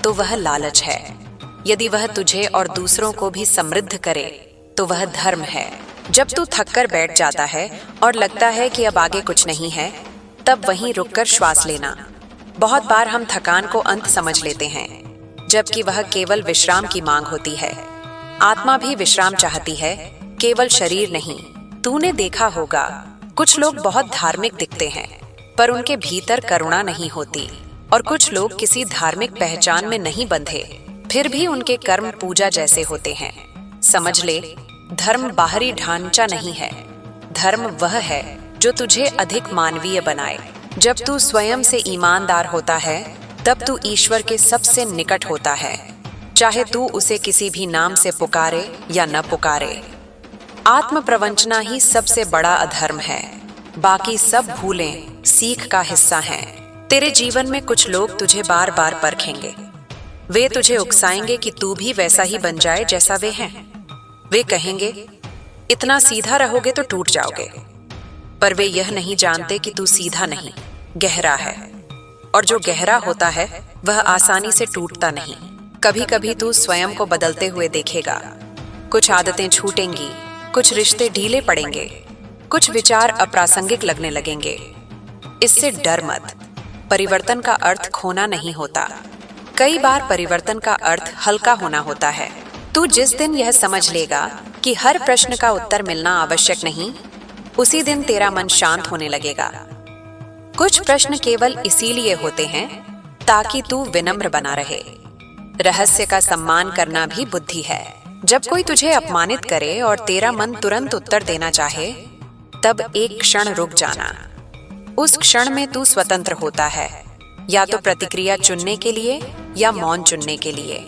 तो वह लालच है। यदि वह तुझे और दूसरों को भी समृद्ध करे तो वह धर्म है। जब तू थककर बैठ जाता है और लगता है कि अब आगे कुछ नहीं है, तब वहीं रुककर श्वास लेना। बहुत बार हम थकान को अंत समझ लेते हैं, जबकि वह केवल विश्राम की मांग होती है। आत्मा भी विश्राम चाहती है, केवल शरीर नहीं। तूने देखा होगा कुछ लोग बहुत धार्मिक दिखते हैं, पर उनके भीतर करुणा नहीं होती, और कुछ लोग किसी धार्मिक पहचान में नहीं बंधे, फिर भी उनके कर्म पूजा जैसे होते हैं। समझ ले, धर्म बाहरी ढांचा नहीं है, धर्म वह है जो तुझे अधिक मानवीय बनाए। जब तू स्वयं से ईमानदार होता है, तब तू ईश्वर के सबसे निकट होता है, चाहे तू उसे किसी भी नाम से पुकारे या न पुकारे। आत्म प्रवंचना ही सबसे बड़ा अधर्म है, बाकी सब भूलें सीख का हिस्सा हैं। तेरे जीवन में कुछ लोग तुझे बार बार परखेंगे, वे तुझे उकसाएंगे कि तू भी वैसा ही बन जाए जैसा वे हैं। वे कहेंगे इतना सीधा रहोगे तो टूट जाओगे, पर वे यह नहीं जानते कि तू सीधा नहीं, गहरा है, और जो गहरा होता है वह आसानी से टूटता नहीं। कभी कभी तू स्वयं को बदलते हुए देखेगा, कुछ आदतें छूटेंगी, कुछ रिश्ते ढीले पड़ेंगे, कुछ विचार अप्रासंगिक लगने लगेंगे। इससे डर मत, परिवर्तन का अर्थ खोना नहीं होता। कई बार परिवर्तन का अर्थ हल्का होना होता है। तू जिस दिन यह समझ लेगा कि हर प्रश्न का उत्तर मिलना आवश्यक नहीं, उसी दिन तेरा मन शांत होने लगेगा। कुछ प्रश्न केवल इसीलिए होते हैं ताकि तू विनम्र बना रहे। रहस्य का सम्मान करना भी बुद्धि है। जब कोई तुझे अपमानित करे और तेरा मन तुरंत उत्तर देना चाहे, तब एक क्षण रुक जाना। उस क्षण में तू स्वतंत्र होता है, या तो प्रतिक्रिया चुनने के लिए या मौन चुनने के लिए।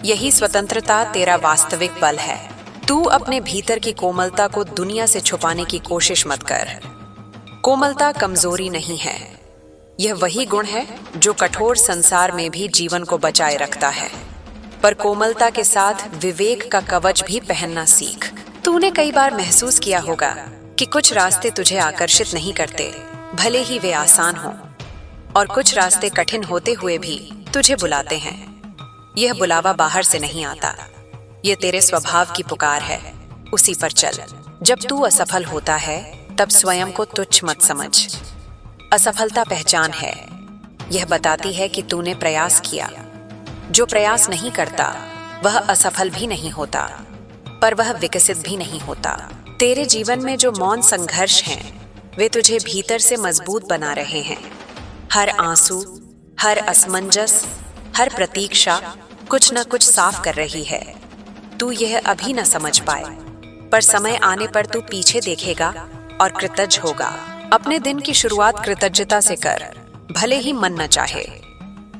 यही स्वतंत्रता तेरा वास्तविक बल है। तू अपने भीतर की कोमलता को दुनिया से छुपाने की कोशिश मत कर। कोमलता कमजोरी नहीं है, यह वही गुण है जो कठोर संसार में भी जीवन को बचाए रखता है। पर कोमलता के साथ विवेक का कवच भी पहनना सीख। तूने कई बार महसूस किया होगा कि कुछ रास्ते तुझे आकर्षित नहीं करते, भले ही वे आसान हों, और कुछ रास्ते कठिन होते हुए भी तुझे बुलाते हैं। यह बुलावा बाहर से नहीं आता, यह तेरे स्वभाव की पुकार है, उसी पर चल। जब तू असफल होता है, तब स्वयं को तुच्छ मत समझ। असफलता पहचान है, यह बताती है कि तूने प्रयास किया। जो प्रयास नहीं करता वह असफल भी नहीं होता, पर वह विकसित भी नहीं होता। तेरे जीवन में जो मौन संघर्ष हैं, वे तुझे भीतर से मजबूत बना रहे हैं। हर आंसू, हर असमंजस, हर प्रतीक्षा कुछ न कुछ साफ कर रही है। तू यह अभी न समझ पाए, पर समय आने पर तू पीछे देखेगा और कृतज्ञ होगा। अपने दिन की शुरुआत कृतज्ञता से कर, भले ही मन न चाहे।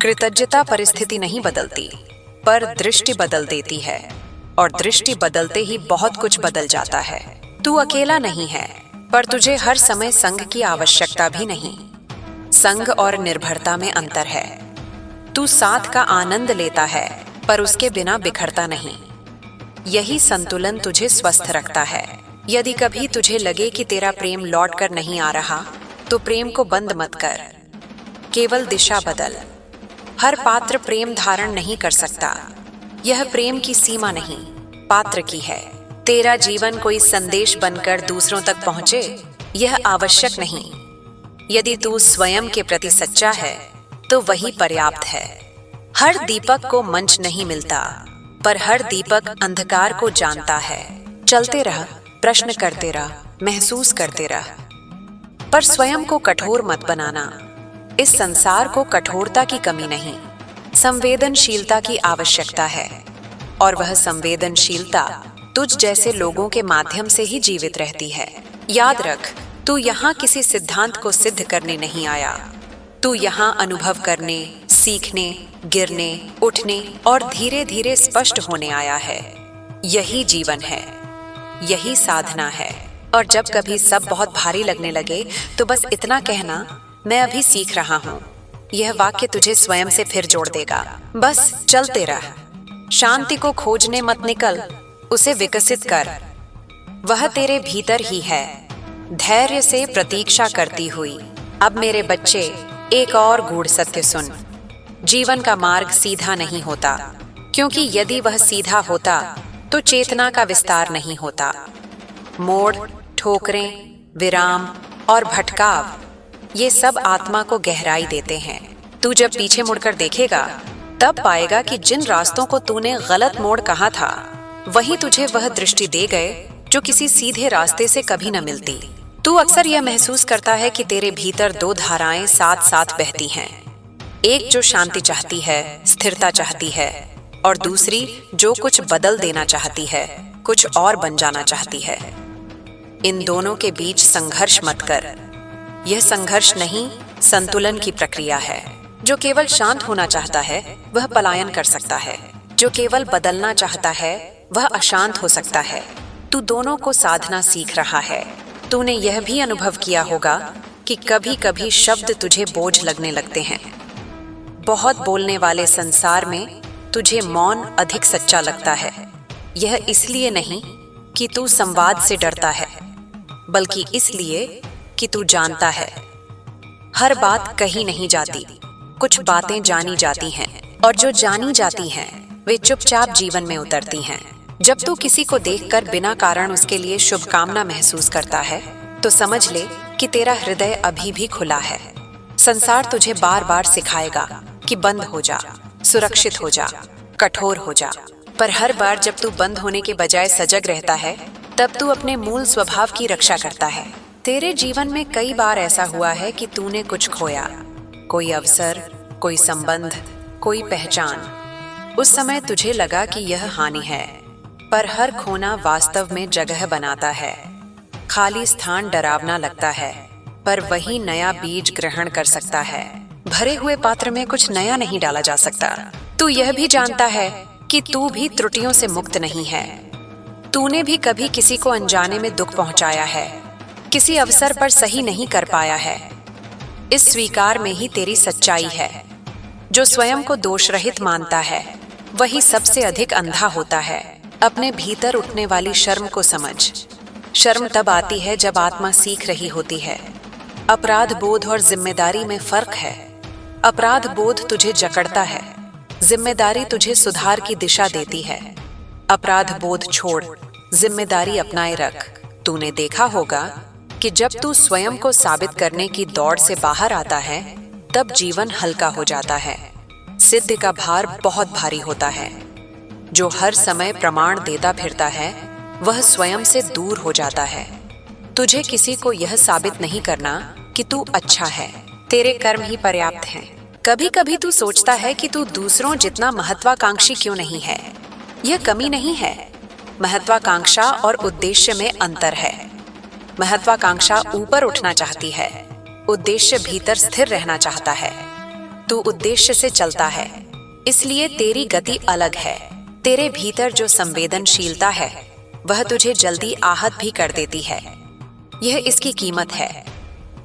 कृतज्ञता परिस्थिति नहीं बदलती, पर दृष्टि बदल देती है, और दृष्टि बदलते ही बहुत कुछ बदल जाता है। तू अकेला नहीं है, पर तुझे हर समय संग की आवश्यकता भी नहीं। संग और निर्भरता में अंतर है। तू साथ का आनंद लेता है, पर उसके बिना बिखरता नहीं। यही संतुलन तुझे स्वस्थ रखता है। यदि कभी तुझे लगे कि तेरा प्रेम लौट कर नहीं आ रहा, तो प्रेम को बंद मत कर, केवल दिशा बदल। हर पात्र प्रेम धारण नहीं कर सकता। यह प्रेम की सीमा नहीं, पात्र की है। तेरा जीवन कोई संदेश बनकर दूसरों तक पहुंचे, यह आवश्यक नहीं। यदि तू स्वयं के प्रति सच्चा है, तो वही पर्याप्त है। हर दीपक को मंच नहीं मिलता, पर हर दीपक अंधकार को जानता है। चलते रह, प्रश्न करते रह, महसूस करते रह, पर स्वयं को कठोर मत बनाना। इस संसार को कठोरता की कमी नहीं, संवेदनशीलता की आवश्यकता है, और वह संवेदनशीलता तुझ जैसे लोगों के माध्यम से ही जीवित रहती है। याद रख, तू यहाँ किसी सिद्धांत को सिद्ध करने नहीं आया। तू यहाँ अनुभव करने, सीखने, गिरने, उठने और धीरे धीरे स्पष्ट होने आया है। यही जीवन है, यही साधना है। और जब कभी सब बहुत भारी लगने लगे, तो बस इतना कहना, मैं अभी सीख रहा हूँ। यह वाक्य तुझे स्वयं से फिर जोड़ देगा। बस चलते रह, शांति को खोजने मत निकल, उसे विकसित कर। वह तेरे भीतर ही है, धैर्य से प्रतीक्षा करती हुई। अब मेरे बच्चे, एक और गूढ़ सत्य सुन। जीवन का मार्ग सीधा नहीं होता, क्योंकि यदि वह सीधा होता तो चेतना का विस्तार नहीं होता। मोड़, ठोकरें, विराम और भटकाव, ये सब आत्मा को गहराई देते हैं। तू जब पीछे मुड़कर देखेगा, तब पाएगा कि जिन रास्तों को तूने गलत मोड़ कहा था, वही तुझे वह दृष्टि दे गए जो किसी सीधे रास्ते से कभी न मिलती। तू अक्सर यह महसूस करता है कि तेरे भीतर दो धाराएं साथ साथ बहती हैं, एक जो शांति चाहती है, स्थिरता चाहती है, और दूसरी जो कुछ बदल देना चाहती है, कुछ और बन जाना चाहती है। इन दोनों के बीच संघर्ष मत कर। यह संघर्ष नहीं, संतुलन की प्रक्रिया है। जो केवल शांत होना चाहता है वह पलायन कर सकता है, जो केवल बदलना चाहता है वह अशांत हो सकता है। तू दोनों को साधना सीख रहा है। तूने यह भी अनुभव किया होगा कि कभी कभी शब्द तुझे बोझ लगने लगते हैं। बहुत बोलने वाले संसार में तुझे मौन अधिक सच्चा लगता है। यह इसलिए नहीं कि तू संवाद से डरता है, बल्कि इसलिए कि तू जानता है हर बात कही नहीं जाती, कुछ बातें जानी जाती हैं, और जो जानी जाती हैं वे चुपचाप जीवन में उतरती हैं। जब तू किसी को देखकर बिना कारण उसके लिए शुभकामना महसूस करता है तो समझ ले कि तेरा हृदय अभी भी खुला है। संसार तुझे बार बार सिखाएगा कि बंद हो जा, सुरक्षित हो जा, कठोर हो जा, पर हर बार जब तू बंद होने के बजाय सजग रहता है तब तू अपने मूल स्वभाव की रक्षा करता है। तेरे जीवन में कई बार ऐसा हुआ है कि तूने कुछ खोया, कोई अवसर, कोई संबंध, कोई पहचान। उस समय तुझे लगा कि यह हानि है, पर हर खोना वास्तव में जगह बनाता है। खाली स्थान डरावना लगता है, पर वही नया बीज ग्रहण कर सकता है। भरे हुए पात्र में कुछ नया नहीं डाला जा सकता। तू यह भी जानता है कि तू भी त्रुटियों से मुक्त नहीं है। तूने भी कभी किसी को अनजाने में दुख पहुंचाया है, किसी अवसर पर सही नहीं कर पाया है। इस स्वीकार में ही तेरी सच्चाई है। जो स्वयं को दोषरहित मानता है वही सबसे अधिक अंधा होता है। अपने भीतर उठने वाली शर्म को समझ। शर्म तब आती है जब आत्मा सीख रही होती है। अपराध बोध और जिम्मेदारी में फर्क है। अपराध बोध तुझे जकड़ता है, जिम्मेदारी तुझे सुधार की दिशा देती है। अपराध बोध छोड़, जिम्मेदारी अपनाए रख। तूने देखा होगा कि जब तू स्वयं को साबित करने की दौड़ से बाहर आता है तब जीवन हल्का हो जाता है। सिद्ध का भार बहुत भारी होता है। जो हर समय प्रमाण देता फिरता है वह स्वयं से दूर हो जाता है। तुझे किसी को यह साबित नहीं करना कि तू अच्छा है, तेरे कर्म ही पर्याप्त हैं। कभी कभी तू सोचता है कि तू दूसरों जितना महत्वाकांक्षी क्यों नहीं है। यह कमी नहीं है, महत्वाकांक्षा और उद्देश्य में अंतर है। महत्वाकांक्षा ऊपर उठना चाहती है, उद्देश्य भीतर स्थिर रहना चाहता है। तू उद्देश्य से चलता है, इसलिए तेरी गति अलग है। तेरे भीतर जो संवेदनशीलता है वह तुझे जल्दी आहत भी कर देती है। यह इसकी कीमत है,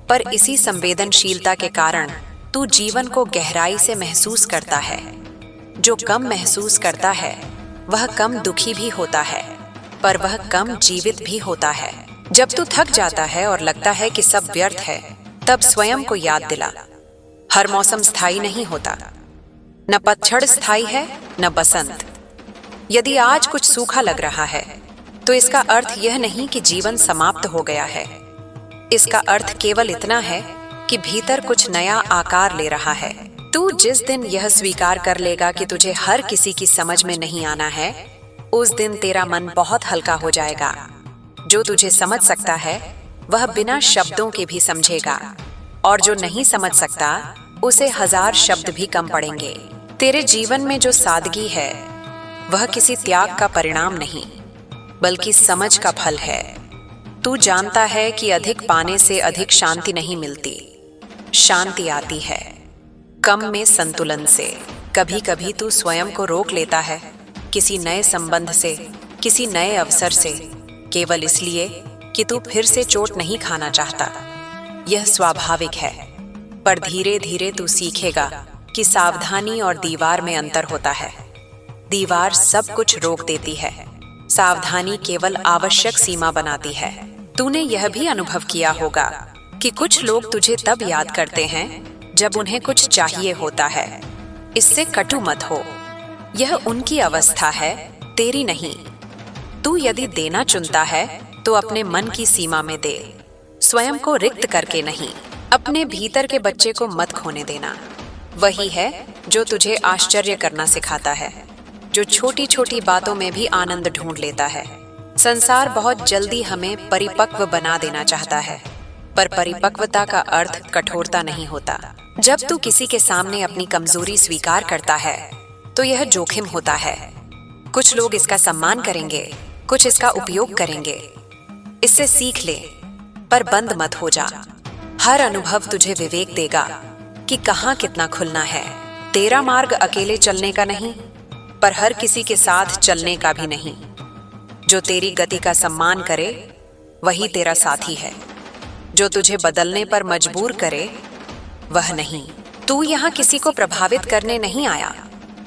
पर इसी संवेदनशीलता के कारण तू जीवन को गहराई से महसूस करता है। जो कम महसूस करता है वह कम दुखी भी होता है, पर वह कम जीवित भी होता है। जब तू थक जाता है और लगता है कि सब व्यर्थ है, तब स्वयं को याद दिला, हर मौसम स्थायी नहीं होता। न पतझड़ स्थायी है, न बसंत। यदि आज कुछ सूखा लग रहा है तो इसका अर्थ यह नहीं कि जीवन समाप्त हो गया है। इसका अर्थ केवल इतना है कि भीतर कुछ नया आकार ले रहा है। तू जिस दिन यह स्वीकार कर लेगा कि तुझे हर किसी की समझ में नहीं आना है, उस दिन तेरा मन बहुत हल्का हो जाएगा। जो तुझे समझ सकता है वह बिना शब्दों के भी समझेगा, और जो नहीं समझ सकता उसे 1000 शब्द भी कम पड़ेंगे। तेरे जीवन में जो सादगी है वह किसी त्याग का परिणाम नहीं, बल्कि समझ का फल है। तू जानता है कि अधिक पाने से अधिक शांति नहीं मिलती। शांति आती है कम में संतुलन से। कभी कभी तू स्वयं को रोक लेता है किसी नए संबंध से, किसी नए अवसर से, केवल इसलिए कि तू फिर से चोट नहीं खाना चाहता। यह स्वाभाविक है, पर धीरे धीरे तू सीखेगा कि सावधानी और दीवार में अंतर होता है। दीवार सब कुछ रोक देती है, सावधानी केवल आवश्यक सीमा बनाती है। तूने यह भी अनुभव किया होगा कि कुछ लोग तुझे तब याद करते हैं जब उन्हें कुछ चाहिए होता है। इससे कटु मत हो, यह उनकी अवस्था है, तेरी नहीं। तू यदि देना चुनता है तो अपने मन की सीमा में दे, स्वयं को रिक्त करके नहीं। अपने भीतर के बच्चे को मत खोने देना। वही है जो तुझे आश्चर्य करना सिखाता है, जो छोटी छोटी बातों में भी आनंद ढूंढ लेता है। संसार बहुत जल्दी हमें परिपक्व बना देना चाहता है, पर परिपक्वता का अर्थ कठोरता नहीं होता। जब तू किसी के सामने अपनी कमजोरी स्वीकार करता है तो यह जोखिम होता है। कुछ लोग इसका सम्मान करेंगे, कुछ इसका उपयोग करेंगे। इससे सीख ले, पर बंद मत हो जा। हर अनुभव तुझे विवेक देगा कि कहाँ कितना खुलना है। तेरा मार्ग अकेले चलने का नहीं, पर हर किसी के साथ चलने का भी नहीं। जो तेरी गति का सम्मान करे वही तेरा साथी है। जो तुझे बदलने पर मजबूर करे वह नहीं। तू यहाँ किसी को प्रभावित करने नहीं आया,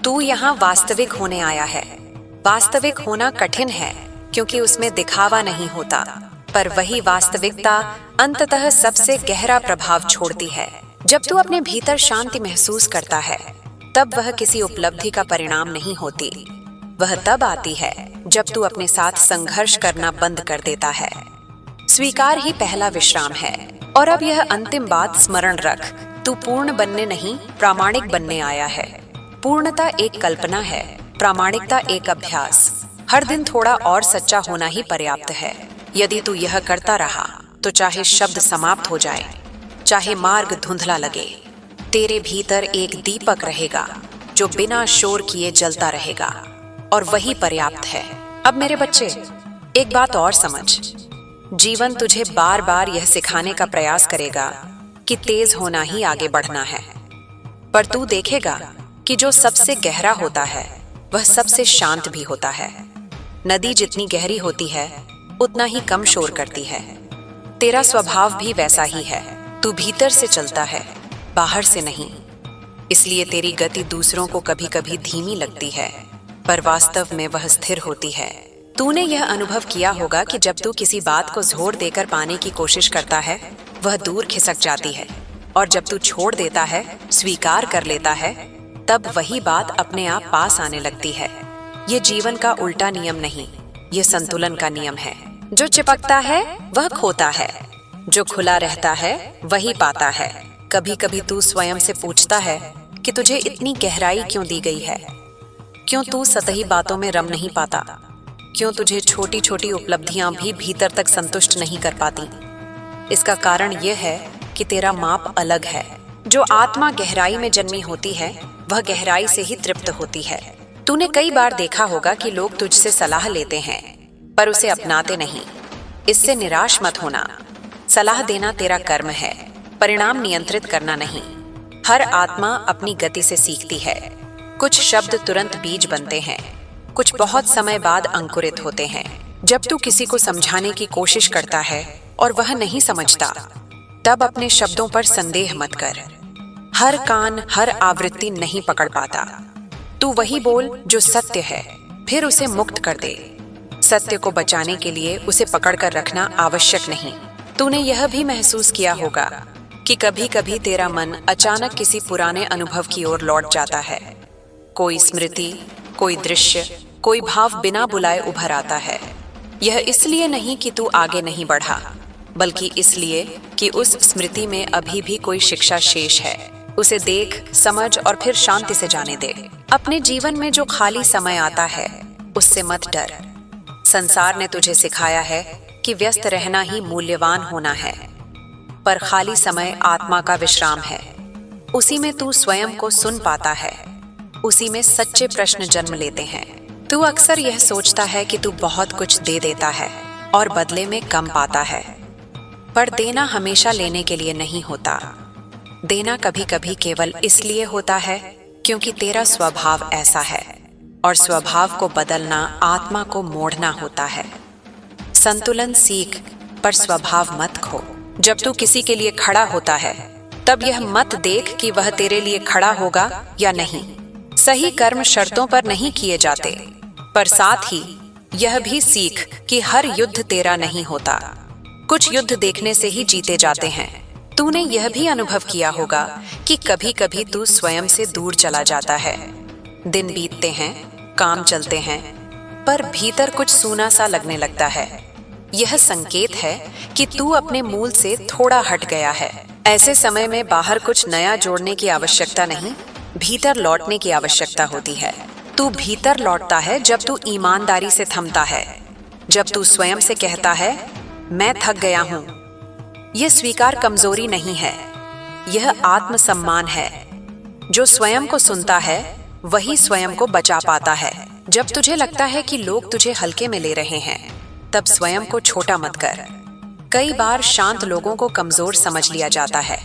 तू यहाँ वास्तविक होने आया है। वास्तविक होना कठिन है क्योंकि उसमें दिखावा नहीं होता, पर वही वास्तविकता अंततः सबसे गहरा प्रभाव छोड़ती है। जब तू अपने भीतर शांति महसूस करता है तब वह किसी उपलब्धि का परिणाम नहीं होती। वह तब आती है जब तू अपने साथ संघर्ष करना बंद कर देता है। स्वीकार ही पहला विश्राम है। और अब यह अंतिम बात स्मरण रख, तू पूर्ण बनने नहीं, प्रामाणिक बनने आया है। पूर्णता एक कल्पना है, प्रामाणिकता एक अभ्यास। हर दिन थोड़ा और सच्चा होना ही पर्याप्त है। यदि तू यह करता रहा तो चाहे शब्द समाप्त हो जाए, चाहे मार्ग धुंधला लगे, तेरे भीतर एक दीपक रहेगा जो बिना शोर किए जलता रहेगा, और वही पर्याप्त है। अब मेरे बच्चे, एक बात और समझ। जीवन तुझे बार बार यह सिखाने का प्रयास करेगा कि तेज होना ही आगे बढ़ना है, पर तू देखेगा कि जो सबसे गहरा होता है वह सबसे शांत भी होता है। नदी जितनी गहरी होती है उतना ही कम शोर करती है। तेरा स्वभाव भी वैसा ही है। तू भीतर से चलता है, बाहर से नहीं। इसलिए तेरी गति दूसरों को कभी कभी धीमी लगती है, पर वास्तव में वह स्थिर होती है। तूने यह अनुभव किया होगा कि जब तू किसी बात को जोर देकर पाने की कोशिश करता है वह दूर खिसक जाती है, और जब तू छोड़ देता है, स्वीकार कर लेता है, तब वही बात अपने आप पास आने लगती है। ये जीवन का उल्टा नियम नहीं, ये संतुलन का नियम है। जो चिपकता है वह खोता है, जो खुला रहता है वही पाता है। कभी कभी तू स्वयं से पूछता है कि तुझे इतनी गहराई क्यों दी गई है? क्यों तू सतही बातों में रम नहीं पाता? क्यों तुझे छोटी छोटी उपलब्धियां भी भीतर तक संतुष्ट नहीं कर पाती? इसका कारण यह है कि तेरा माप अलग है। जो आत्मा गहराई में जन्मी होती है वह गहराई से ही तृप्त होती है। तूने कई बार देखा होगा कि लोग तुझसे सलाह लेते हैं पर उसे अपनाते नहीं। इससे निराश मत होना। सलाह देना तेरा कर्म है, परिणाम नियंत्रित करना नहीं। हर आत्मा अपनी गति से सीखती है। कुछ शब्द तुरंत बीज बनते हैं, कुछ बहुत समय बाद अंकुरित होते हैं। जब तू किसी को समझाने की कोशिश करता है और वह नहीं समझता, तब अपने शब्दों पर संदेह मत कर। हर कान हर आवृत्ति नहीं पकड़ पाता। तू वही बोल जो सत्य है, फिर उसे मुक्त कर दे। सत्य को बचाने के लिए उसे पकड़कर रखना आवश्यक नहीं। तूने यह भी महसूस किया होगा कि कभी कभी तेरा मन अचानक किसी पुराने अनुभव की ओर लौट जाता है। कोई स्मृति, कोई दृश्य, कोई भाव बिना बुलाए उभर आता है। यह इसलिए नहीं कि तू आगे नहीं बढ़ा, बल्कि इसलिए कि उस स्मृति में अभी भी कोई शिक्षा शेष है। उसे देख, समझ और फिर शांति से जाने दे। अपने जीवन में जो खाली समय आता है उससे मत डर। संसार ने तुझे सिखाया है कि व्यस्त रहना ही मूल्यवान होना है, पर खाली समय आत्मा का विश्राम है। उसी में तू स्वयं को सुन पाता है, उसी में सच्चे प्रश्न जन्म लेते हैं। तू अक्सर यह सोचता है कि तू बहुत कुछ दे देता है और बदले में कम पाता है, पर देना हमेशा लेने के लिए नहीं होता। देना कभी कभी केवल इसलिए होता है क्योंकि तेरा स्वभाव ऐसा है, और स्वभाव को बदलना आत्मा को मोड़ना होता है। संतुलन सीख, पर स्वभाव मत खो। जब तू किसी के लिए खड़ा होता है तब यह मत देख कि वह तेरे लिए खड़ा होगा या नहीं। सही कर्म शर्तों पर नहीं किए जाते, पर साथ ही यह भी सीख कि हर युद्ध तेरा नहीं होता। कुछ युद्ध देखने से ही जीते जाते हैं। तूने यह भी अनुभव किया होगा कि कभी कभी तू स्वयं से दूर चला जाता है। दिन बीतते हैं, काम चलते हैं, पर भीतर कुछ सूना सा लगने लगता है। यह संकेत है कि तू अपने मूल से थोड़ा हट गया है। ऐसे समय में बाहर कुछ नया जोड़ने की आवश्यकता नहीं, भीतर लौटने की आवश्यकता होती है। तू भीतर लौटता है जब तू ईमानदारी से थमता है, जब तू स्वयं से कहता है मैं थक गया हूं, यह स्वीकार कमजोरी नहीं है, यह आत्मसम्मान है। जो स्वयं को सुनता है वही स्वयं को बचा पाता है। जब तुझे लगता है कि लोग तुझे हल्के में ले रहे हैं, तब स्वयं को छोटा मत कर। कई बार शांत लोगों को कमजोर समझ लिया जाता है,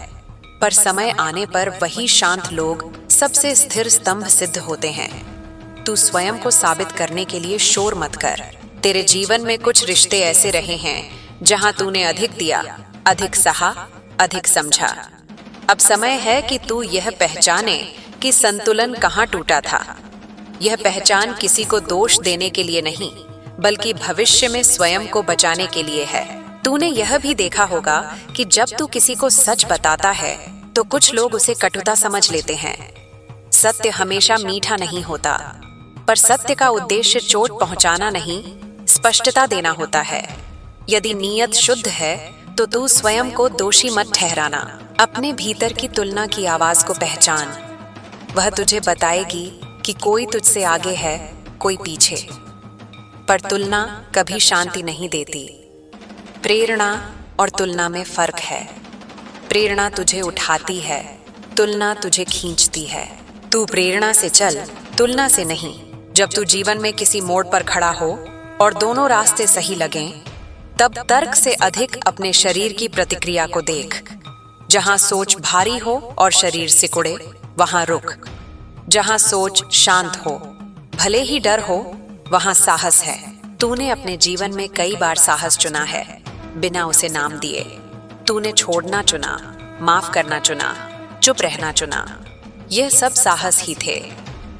पर समय आने पर वही शांत लोग सबसे स्थिर स्तंभ सिद्ध होते हैं। तू स्वयं को साबित करने के लिए शोर मत कर। तेरे जीवन में कुछ रिश्ते ऐसे रहे हैं जहां तूने अधिक दिया, अधिक सहा, अधिक समझा। अब समय है कि तू यह पहचाने कि संतुलन कहाँ टूटा था। यह पहचान किसी को दोष देने के लिए नहीं, बल्कि भविष्य में स्वयं को बचाने के लिए है। तूने यह भी देखा होगा कि जब तू किसी को सच बताता है तो कुछ लोग उसे कटुता समझ लेते हैं। सत्य हमेशा मीठा नहीं होता, पर सत्य का उद्देश्य चोट पहुंचाना नहीं, स्पष्टता देना होता है। यदि नीयत शुद्ध है तो तू स्वयं को दोषी मत ठहराना। अपने भीतर की तुलना की आवाज को पहचान। वह तुझे बताएगी कि कोई तुझसे आगे है, कोई पीछे। पर तुलना कभी शांति नहीं देती। प्रेरणा और तुलना में फर्क है। प्रेरणा तुझे उठाती है, तुलना तुझे खींचती है। तू प्रेरणा से चल, तुलना से नहीं। जब तू जीवन में किसी मोड़ पर खड़ा हो और दोनों रास्ते सही लगें, तब तर्क से अधिक अपने शरीर की प्रतिक्रिया को देख। जहां सोच भारी हो और शरीर सिकुड़े, वहां रुक। जहां सोच शांत हो, भले ही डर हो, वहां साहस है। तूने अपने जीवन में कई बार साहस चुना है, बिना उसे नाम दिए। तूने छोड़ना चुना, माफ करना चुना, चुप रहना चुना। यह सब साहस ही थे।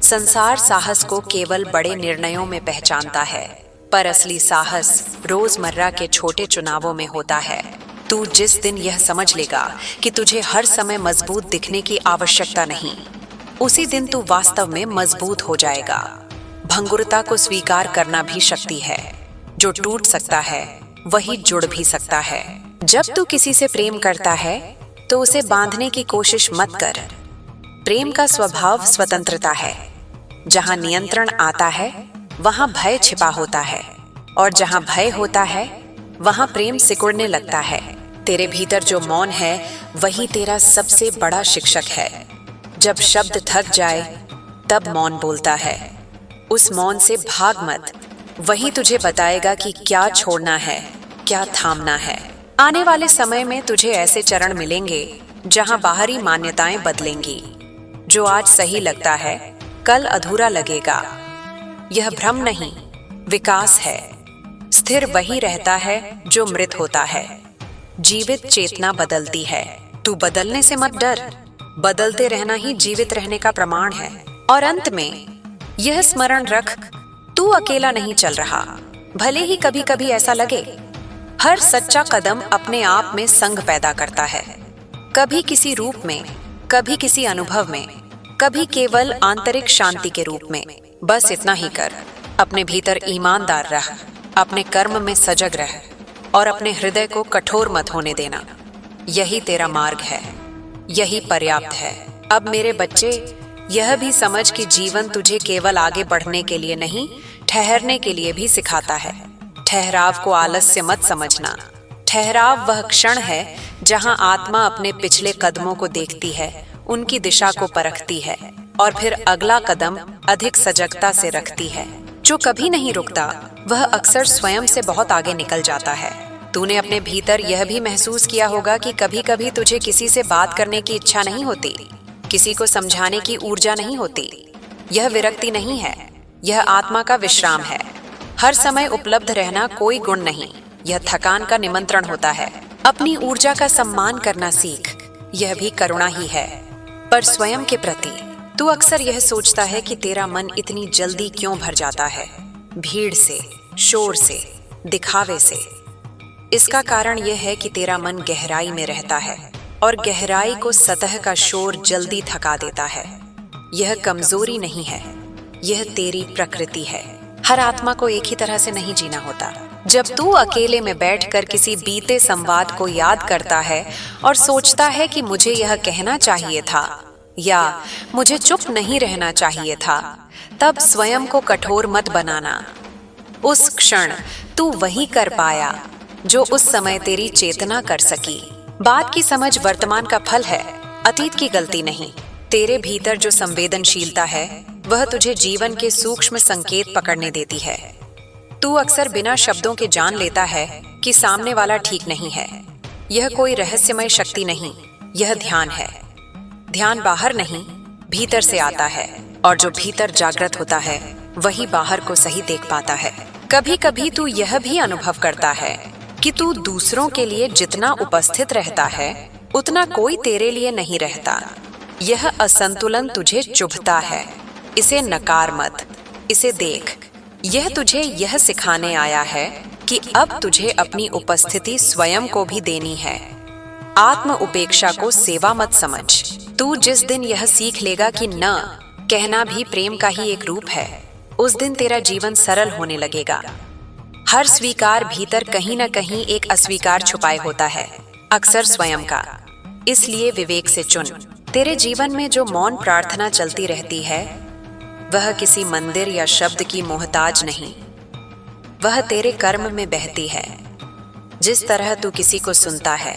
संसार साहस को केवल बड़े निर्णयों में पहचानता है, पर असली साहस रोजमर्रा के छोटे चुनावों में होता है। तू जिस दिन यह समझ लेगा कि तुझे हर समय मजबूत दिखने की आवश्यकता नहीं, उसी दिन तू वास्तव में मजबूत हो जाएगा। भंगुरता को स्वीकार करना भी शक्ति है। जो टूट सकता है वही जुड़ भी सकता है। जब तू किसी से प्रेम करता है तो उसे बांधने की कोशिश मत कर। प्रेम का स्वभाव स्वतंत्रता है। जहां नियंत्रण आता है वहां भय छिपा होता है, और जहां भय होता है वहां प्रेम सिकुड़ने लगता है। तेरे भीतर जो मौन है वही तेरा सबसे बड़ा शिक्षक है। जब शब्द थक जाए तब मौन बोलता है। उस मौन से भाग मत, वही तुझे बताएगा कि क्या छोड़ना है, क्या थामना है। आने वाले समय में तुझे ऐसे चरण मिलेंगे जहां बाहरी मान्यताएं बदलेंगी। जो आज सही लगता है कल अधूरा लगेगा। यह भ्रम नहीं, विकास है। स्थिर वही रहता है जो मृत होता है। जीवित चेतना बदलती है। तू बदलने से मत डर, बदलते रहना ही जीवित रहने का प्रमाण है। और अंत में यह स्मरण रख, तू अकेला नहीं चल रहा, भले ही कभी कभी ऐसा लगे। हर सच्चा कदम अपने आप में संग पैदा करता है, कभी किसी रूप में, कभी किसी अनुभव में, कभी केवल आंतरिक शांति के रूप में। बस इतना ही कर, अपने भीतर ईमानदार रह, अपने कर्म में सजग रह, और अपने हृदय को कठोर मत होने देना। यही तेरा मार्ग है, यही पर्याप्त है। अब मेरे बच्चे, यह भी समझ कि जीवन तुझे केवल आगे बढ़ने के लिए नहीं, ठहरने के लिए भी सिखाता है। ठहराव को आलस्य मत समझना। ठहराव वह क्षण है जहां आत्मा अपने पिछले कदमों को देखती है, उनकी दिशा को परखती है, और फिर अगला कदम अधिक सजगता से रखती है। जो कभी नहीं रुकता वह अक्सर स्वयं से बहुत आगे निकल जाता है। तूने अपने भीतर यह भी महसूस किया होगा कि कभी कभी तुझे किसी से बात करने की इच्छा नहीं होती, किसी को समझाने की ऊर्जा नहीं होती। यह विरक्ति नहीं है, यह आत्मा का विश्राम है। हर समय उपलब्ध रहना कोई गुण नहीं, यह थकान का निमंत्रण होता है। अपनी ऊर्जा का सम्मान करना सीख, यह भी करुणा ही है, पर स्वयं के प्रति। तू अक्सर यह सोचता है कि तेरा मन इतनी जल्दी क्यों भर जाता है, भीड़ से, शोर से, दिखावे से। इसका कारण यह है कि तेरा मन गहराई में रहता है, और गहराई को सतह का शोर जल्दी थका देता है। यह कमजोरी नहीं है, यह तेरी प्रकृति है। हर आत्मा को एक ही तरह से नहीं जीना होता। जब तू अकेले में बैठकर किसी बीते संवाद को याद करता है और सोचता है कि मुझे यह कहना चाहिए था या मुझे चुप नहीं रहना चाहिए था, तब स्वयं को कठोर मत बनाना। उस क्षण तू वही कर पाया जो उस समय तेरी चेतना कर सकी। बात की समझ वर्तमान का फल है, अतीत की गलती नहीं। तेरे भीतर जो संवेदनशीलता है वह तुझे जीवन के सूक्ष्म संकेत पकड़ने देती है। तू अक्सर बिना शब्दों के जान लेता है कि सामने वाला ठीक नहीं है। यह कोई रहस्यमय शक्ति नहीं, यह ध्यान है। ध्यान बाहर नहीं, भीतर से आता है, और जो भीतर जागृत होता है वही बाहर को सही देख पाता है। कभी कभी तू यह भी अनुभव करता है कि तू दूसरों के लिए जितना उपस्थित रहता है उतना कोई तेरे लिए नहीं रहता। यह असंतुलन तुझे चुभता है। इसे नकार मत, इसे देख। यह तुझे यह सिखाने आया है कि अब तुझे अपनी उपस्थिति स्वयं को भी देनी है। आत्म उपेक्षा को सेवा मत समझ। तू जिस दिन यह सीख लेगा कि न कहना भी प्रेम का ही एक रूप है, उस दिन तेरा जीवन सरल होने लगेगा। हर स्वीकार भीतर कहीं न कहीं एक अस्वीकार छुपाए होता है, अक्सर स्वयं का। इसलिए विवेक से चुन। तेरे जीवन में जो मौन प्रार्थना चलती रहती है वह किसी मंदिर या शब्द की मोहताज नहीं, वह तेरे कर्म में बहती है। जिस तरह तू किसी को सुनता है,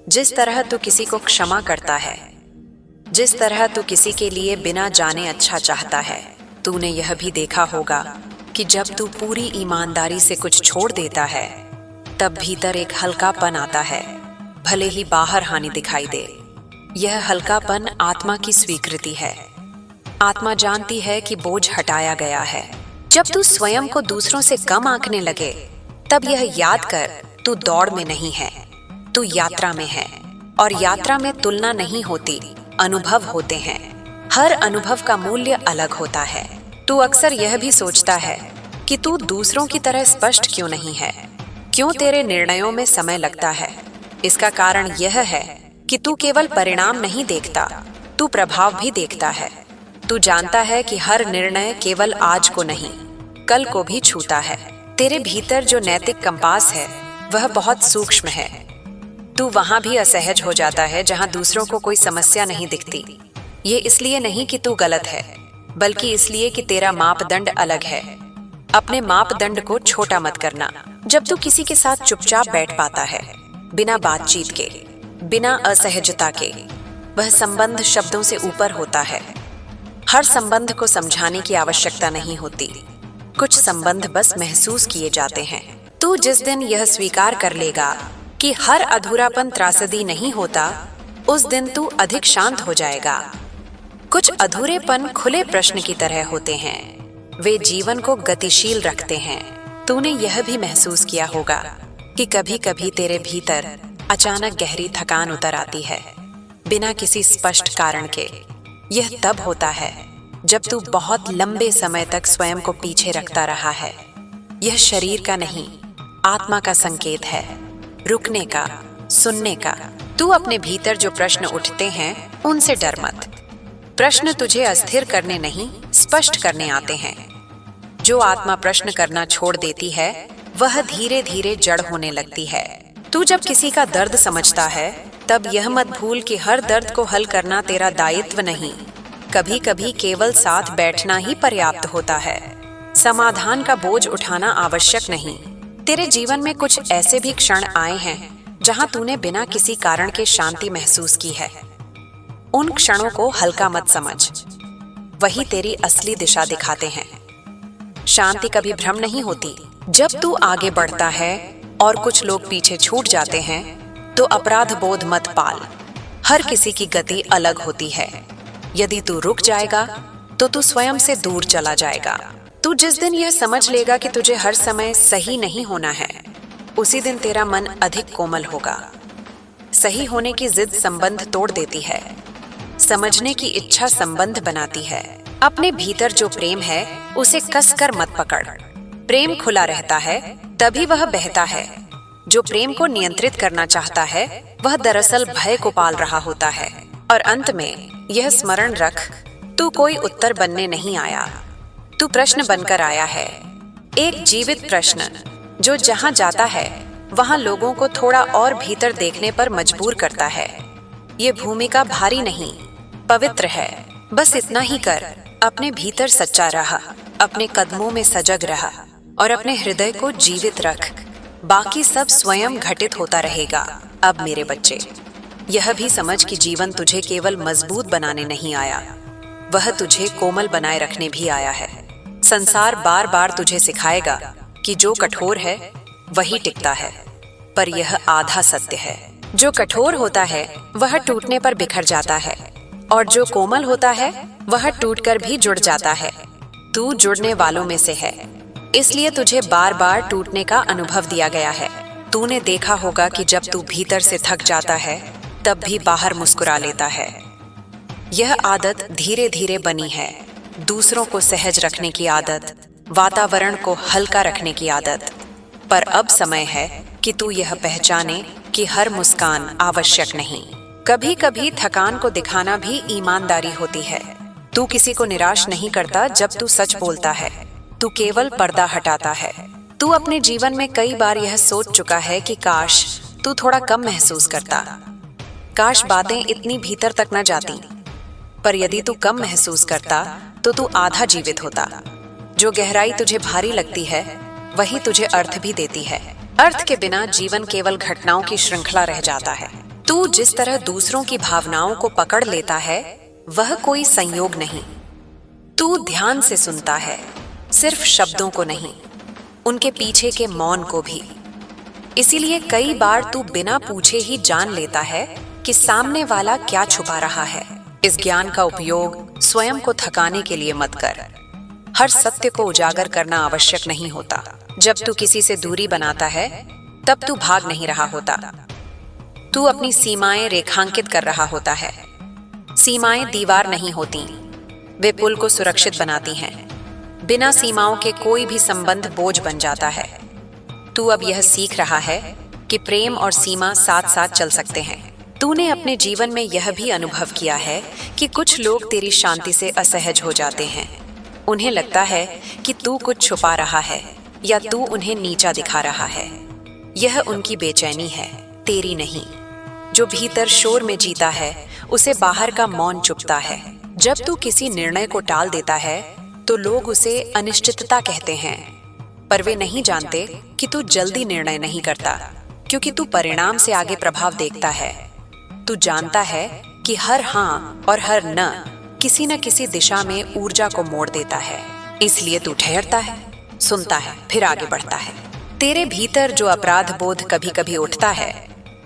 जिस तरह तू किसी को क्षमा करता है, जिस तरह तू किसी के लिए बिना जाने अच्छा चाहता है, तूने यह भी देखा होगा कि जब तू पूरी ईमानदारी से कुछ छोड़ देता है तब भीतर एक हल्कापन आता है, भले ही बाहर हानि दिखाई दे। यह हल्कापन आत्मा की स्वीकृति है। आत्मा जानती है कि बोझ हटाया गया है। जब तू स्वयं को दूसरों से कम आंकने लगे तब यह याद कर, तू दौड़ में नहीं है, तू यात्रा में है। और यात्रा में तुलना नहीं होती, अनुभव होते हैं। हर अनुभव का मूल्य अलग होता है। तू अक्सर यह भी सोचता है कि तू दूसरों की तरह स्पष्ट क्यों नहीं है, क्यों तेरे निर्णयों में समय लगता है। इसका कारण यह है कि तू केवल परिणाम नहीं देखता, तू प्रभाव भी देखता है। तू जानता है कि हर निर्णय केवल आज को नहीं, कल को भी छूता है। तेरे भीतर जो नैतिक कंपास है वह बहुत सूक्ष्म है। तू वहां भी असहज हो जाता है जहां दूसरों को कोई समस्या नहीं दिखती। ये इसलिए नहीं कि तू गलत है, बल्कि इसलिए कि तेरा मापदंड अलग है। अपने मापदंड को छोटा मत करना। जब तू किसी के साथ चुपचाप बैठ पाता है, बिना बातचीत के, बिना असहजता के, वह संबंध शब्दों से ऊपर होता है। हर संबंध को समझाने की आवश्यकता नहीं होती, कुछ संबंध बस महसूस किए जाते हैं। तू जिस दिन यह स्वीकार कर लेगा कि हर अधूरापन त्रासदी नहीं होता, उस दिन तू अधिक शांत हो जाएगा। कुछ अधूरेपन खुले प्रश्न की तरह होते हैं, वे जीवन को गतिशील रखते हैं। तूने यह भी महसूस किया होगा कि कभी कभी तेरे भीतर अचानक गहरी थकान उतर आती है, बिना किसी स्पष्ट कारण के। यह तब होता है जब तू बहुत लंबे समय तक स्वयं को पीछे रखता रहा है। यह शरीर का नहीं, आत्मा का संकेत है, रुकने का, सुनने का। तू अपने भीतर जो प्रश्न उठते हैं उनसे डर मत। प्रश्न तुझे अस्थिर करने नहीं, स्पष्ट करने आते हैं। जो आत्मा प्रश्न करना छोड़ देती है वह धीरे धीरे जड़ होने लगती है। तू जब किसी का दर्द समझता है तब यह मत भूल कि हर दर्द को हल करना तेरा दायित्व नहीं। कभी कभी केवल साथ बैठना ही पर्याप्त होता है। समाधान का बोझ उठाना आवश्यक नहीं। तेरे जीवन में कुछ ऐसे भी क्षण आए हैं जहां तूने बिना किसी कारण के शांति महसूस की है। उन क्षणों को हल्का मत समझ, वही तेरी असली दिशा दिखाते हैं। शांति कभी भ्रम नहीं होती। जब तू आगे बढ़ता है और कुछ लोग पीछे छूट जाते हैं तो अपराध बोध मत पाल। हर किसी की गति अलग होती है। यदि तू रुक जाएगा तो तू स्वयं से दूर चला जाएगा। तू जिस दिन यह समझ लेगा कि तुझे हर समय सही नहीं होना है, उसी दिन तेरा मन अधिक कोमल होगा। सही होने की जिद संबंध तोड़ देती है, समझने की इच्छा संबंध बनाती है। अपने भीतर जो प्रेम है उसे कसकर मत पकड़। प्रेम खुला रहता है तभी वह बहता है। जो प्रेम को नियंत्रित करना चाहता है वह दरअसल भय को पाल रहा होता है। और अंत में यह स्मरण रख, तू कोई उत्तर बनने नहीं आया, तू प्रश्न बनकर आया है। एक जीवित प्रश्न जो जहां जाता है वहां लोगों को थोड़ा और भीतर देखने पर मजबूर करता है। ये भूमिका भारी नहीं, पवित्र है। बस इतना ही कर, अपने भीतर सच्चा रहा, अपने कदमों में सजग रहा, और अपने हृदय को जीवित रख। बाकी सब स्वयं घटित होता रहेगा। अब मेरे बच्चे, यह भी समझ कि जीवन तुझे केवल मजबूत बनाने नहीं आया, वह तुझे कोमल बनाए रखने भी आया है। संसार बार बार तुझे सिखाएगा कि जो कठोर है वही टिकता है, पर यह आधा सत्य है। जो कठोर होता है वह टूटने पर बिखर जाता है, और जो कोमल होता है वह टूटकर भी जुड़ जाता है। तू जुड़ने वालों में से है, इसलिए तुझे बार बार टूटने का अनुभव दिया गया है। तूने देखा होगा कि जब तू भीतर से थक जाता है तब भी बाहर मुस्कुरा लेता है। यह आदत धीरे धीरे बनी है। दूसरों को सहज रखने की आदत, वातावरण को हल्का रखने की आदत। पर अब समय है कि तू यह पहचाने कि हर मुस्कान आवश्यक नहीं। कभी कभी थकान को दिखाना भी ईमानदारी होती है। तू किसी को निराश नहीं करता जब तू सच बोलता है, तू केवल पर्दा हटाता है। तू अपने जीवन में कई बार यह सोच चुका है कि काश तू थोड़ा कम महसूस करता, काश बातें इतनी भीतर तक न जाती। पर यदि तू कम महसूस करता तो तू आधा जीवित होता। जो गहराई तुझे भारी लगती है वही तुझे अर्थ भी देती है। अर्थ के बिना जीवन केवल घटनाओं की श्रृंखला रह जाता है। तू जिस तरह दूसरों की भावनाओं को पकड़ लेता है वह कोई संयोग नहीं। तू ध्यान से सुनता है, सिर्फ शब्दों को नहीं, उनके पीछे के मौन को भी। इसीलिए कई बार तू बिना पूछे ही जान लेता है कि सामने वाला क्या छुपा रहा है। इस ज्ञान का उपयोग स्वयं को थकाने के लिए मत कर। हर सत्य को उजागर करना आवश्यक नहीं होता। जब तू किसी से दूरी बनाता है तब तू भाग नहीं रहा होता, तू अपनी सीमाएं रेखांकित कर रहा होता है। सीमाएं दीवार नहीं होती, वे पुल को सुरक्षित बनाती हैं। बिना सीमाओं के कोई भी संबंध बोझ बन जाता है। तू अब यह सीख रहा है कि प्रेम और सीमा साथ साथ चल सकते हैं। तूने अपने जीवन में यह भी अनुभव किया है कि कुछ लोग तेरी शांति से असहज हो जाते हैं। उन्हें लगता है कि तू कुछ छुपा रहा है या तू उन्हें नीचा दिखा रहा है। यह उनकी बेचैनी है, तेरी नहीं। जो भीतर शोर में जीता है उसे बाहर का मौन चुभता है। जब तू किसी निर्णय को टाल देता है तो लोग उसे अनिश्चितता कहते हैं, पर वे नहीं जानते कि तू जल्दी निर्णय नहीं करता, क्योंकि तू परिणाम से आगे प्रभाव देखता है। तू जानता है कि हर हाँ और हर न किसी न किसी दिशा में ऊर्जा को मोड़ देता है। इसलिए तू ठहरता है, सुनता है, फिर आगे बढ़ता है। तेरे भीतर जो अपराध बोध कभी कभी उठता है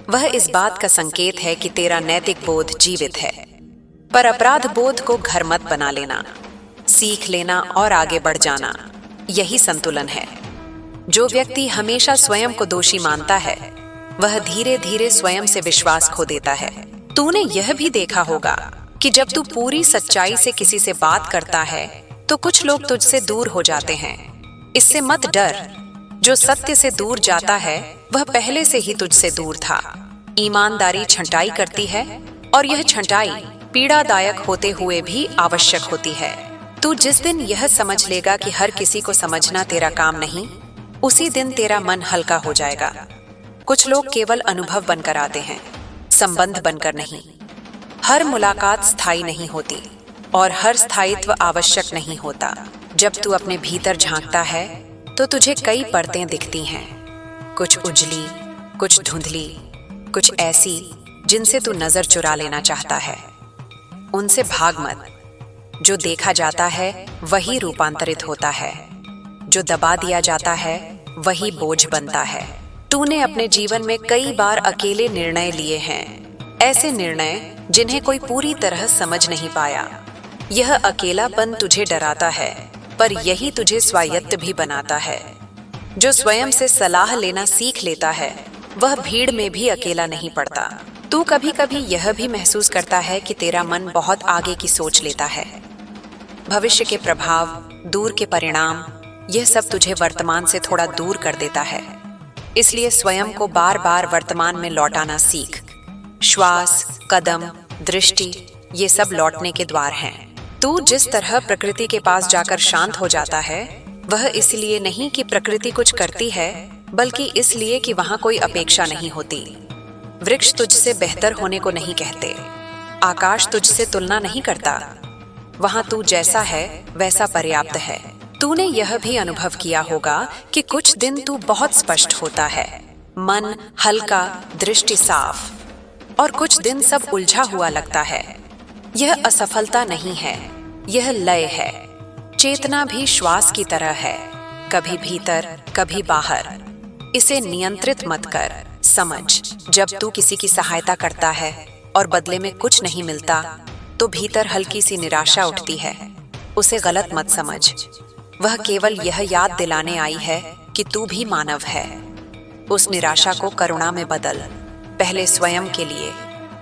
वह इस बात का संकेत है कि तेरा नैतिक बोध जीवित है। पर अपराध बोध को घर मत बना लेना, सीख लेना और आगे बढ़ जाना, यही संतुलन है। जो व्यक्ति हमेशा स्वयं को दोषी मानता है वह धीरे धीरे स्वयं से विश्वास खो देता है। तूने यह भी देखा होगा कि जब तू पूरी सच्चाई से किसी से बात करता है तो कुछ लोग तुझसे दूर हो जाते हैं। इससे मत डर। जो सत्य से दूर जाता है वह पहले से ही तुझसे दूर था। ईमानदारी छंटाई करती है, और यह छंटाई पीड़ादायक होते हुए भी आवश्यक होती है। तू जिस दिन यह समझ लेगा कि हर किसी को समझना तेरा काम नहीं, उसी दिन तेरा मन हल्का हो जाएगा। कुछ लोग केवल अनुभव बनकर आते हैं, संबंध बनकर नहीं। हर मुलाकात स्थायी नहीं होती और हर स्थायित्व आवश्यक नहीं होता। जब तू अपने भीतर झांकता है तो तुझे कई परतें दिखती हैं, कुछ उजली, कुछ धुंधली, कुछ ऐसी जिनसे तू नजर चुरा लेना चाहता है। उनसे भाग मत। जो देखा जाता है वही रूपांतरित होता है, जो दबा दिया जाता है वही बोझ बनता है। तूने अपने जीवन में कई बार अकेले निर्णय लिए हैं, ऐसे निर्णय जिन्हें कोई पूरी तरह समझ नहीं पाया। यह अकेलापन तुझे डराता है, पर यही तुझे स्वायत्त भी बनाता है। जो स्वयं से सलाह लेना सीख लेता है वह भीड़ में भी अकेला नहीं पड़ता। तू कभी कभी यह भी महसूस करता है कि तेरा मन बहुत आगे की सोच लेता है। भविष्य के प्रभाव, दूर के परिणाम, यह सब तुझे वर्तमान से थोड़ा दूर कर देता है। इसलिए स्वयं को बार बार वर्तमान में लौटाना सीख। श्वास, कदम, दृष्टि, ये सब लौटने के द्वार हैं। तू जिस तरह प्रकृति के पास जाकर शांत हो जाता है वह इसलिए नहीं कि प्रकृति कुछ करती है, बल्कि इसलिए कि वहां कोई अपेक्षा नहीं होती। वृक्ष तुझसे बेहतर होने को नहीं कहते, आकाश तुझसे तुलना नहीं करता। वहां तू जैसा है वैसा पर्याप्त है। तूने यह भी अनुभव किया होगा कि कुछ दिन तू बहुत स्पष्ट होता है, मन हल्का, दृष्टि साफ, और कुछ दिन सब उलझा हुआ लगता है। यह असफलता नहीं है, यह लय है। चेतना भी श्वास की तरह है, कभी भीतर कभी बाहर। इसे नियंत्रित मत कर। समझ, जब तू किसी की सहायता करता है और बदले में कुछ नहीं मिलता तो भीतर हल्की सी निराशा उठती है। उसे गलत मत समझ, वह केवल यह याद दिलाने आई है कि तू भी मानव है। उस निराशा को करुणा में बदल, पहले स्वयं के लिए,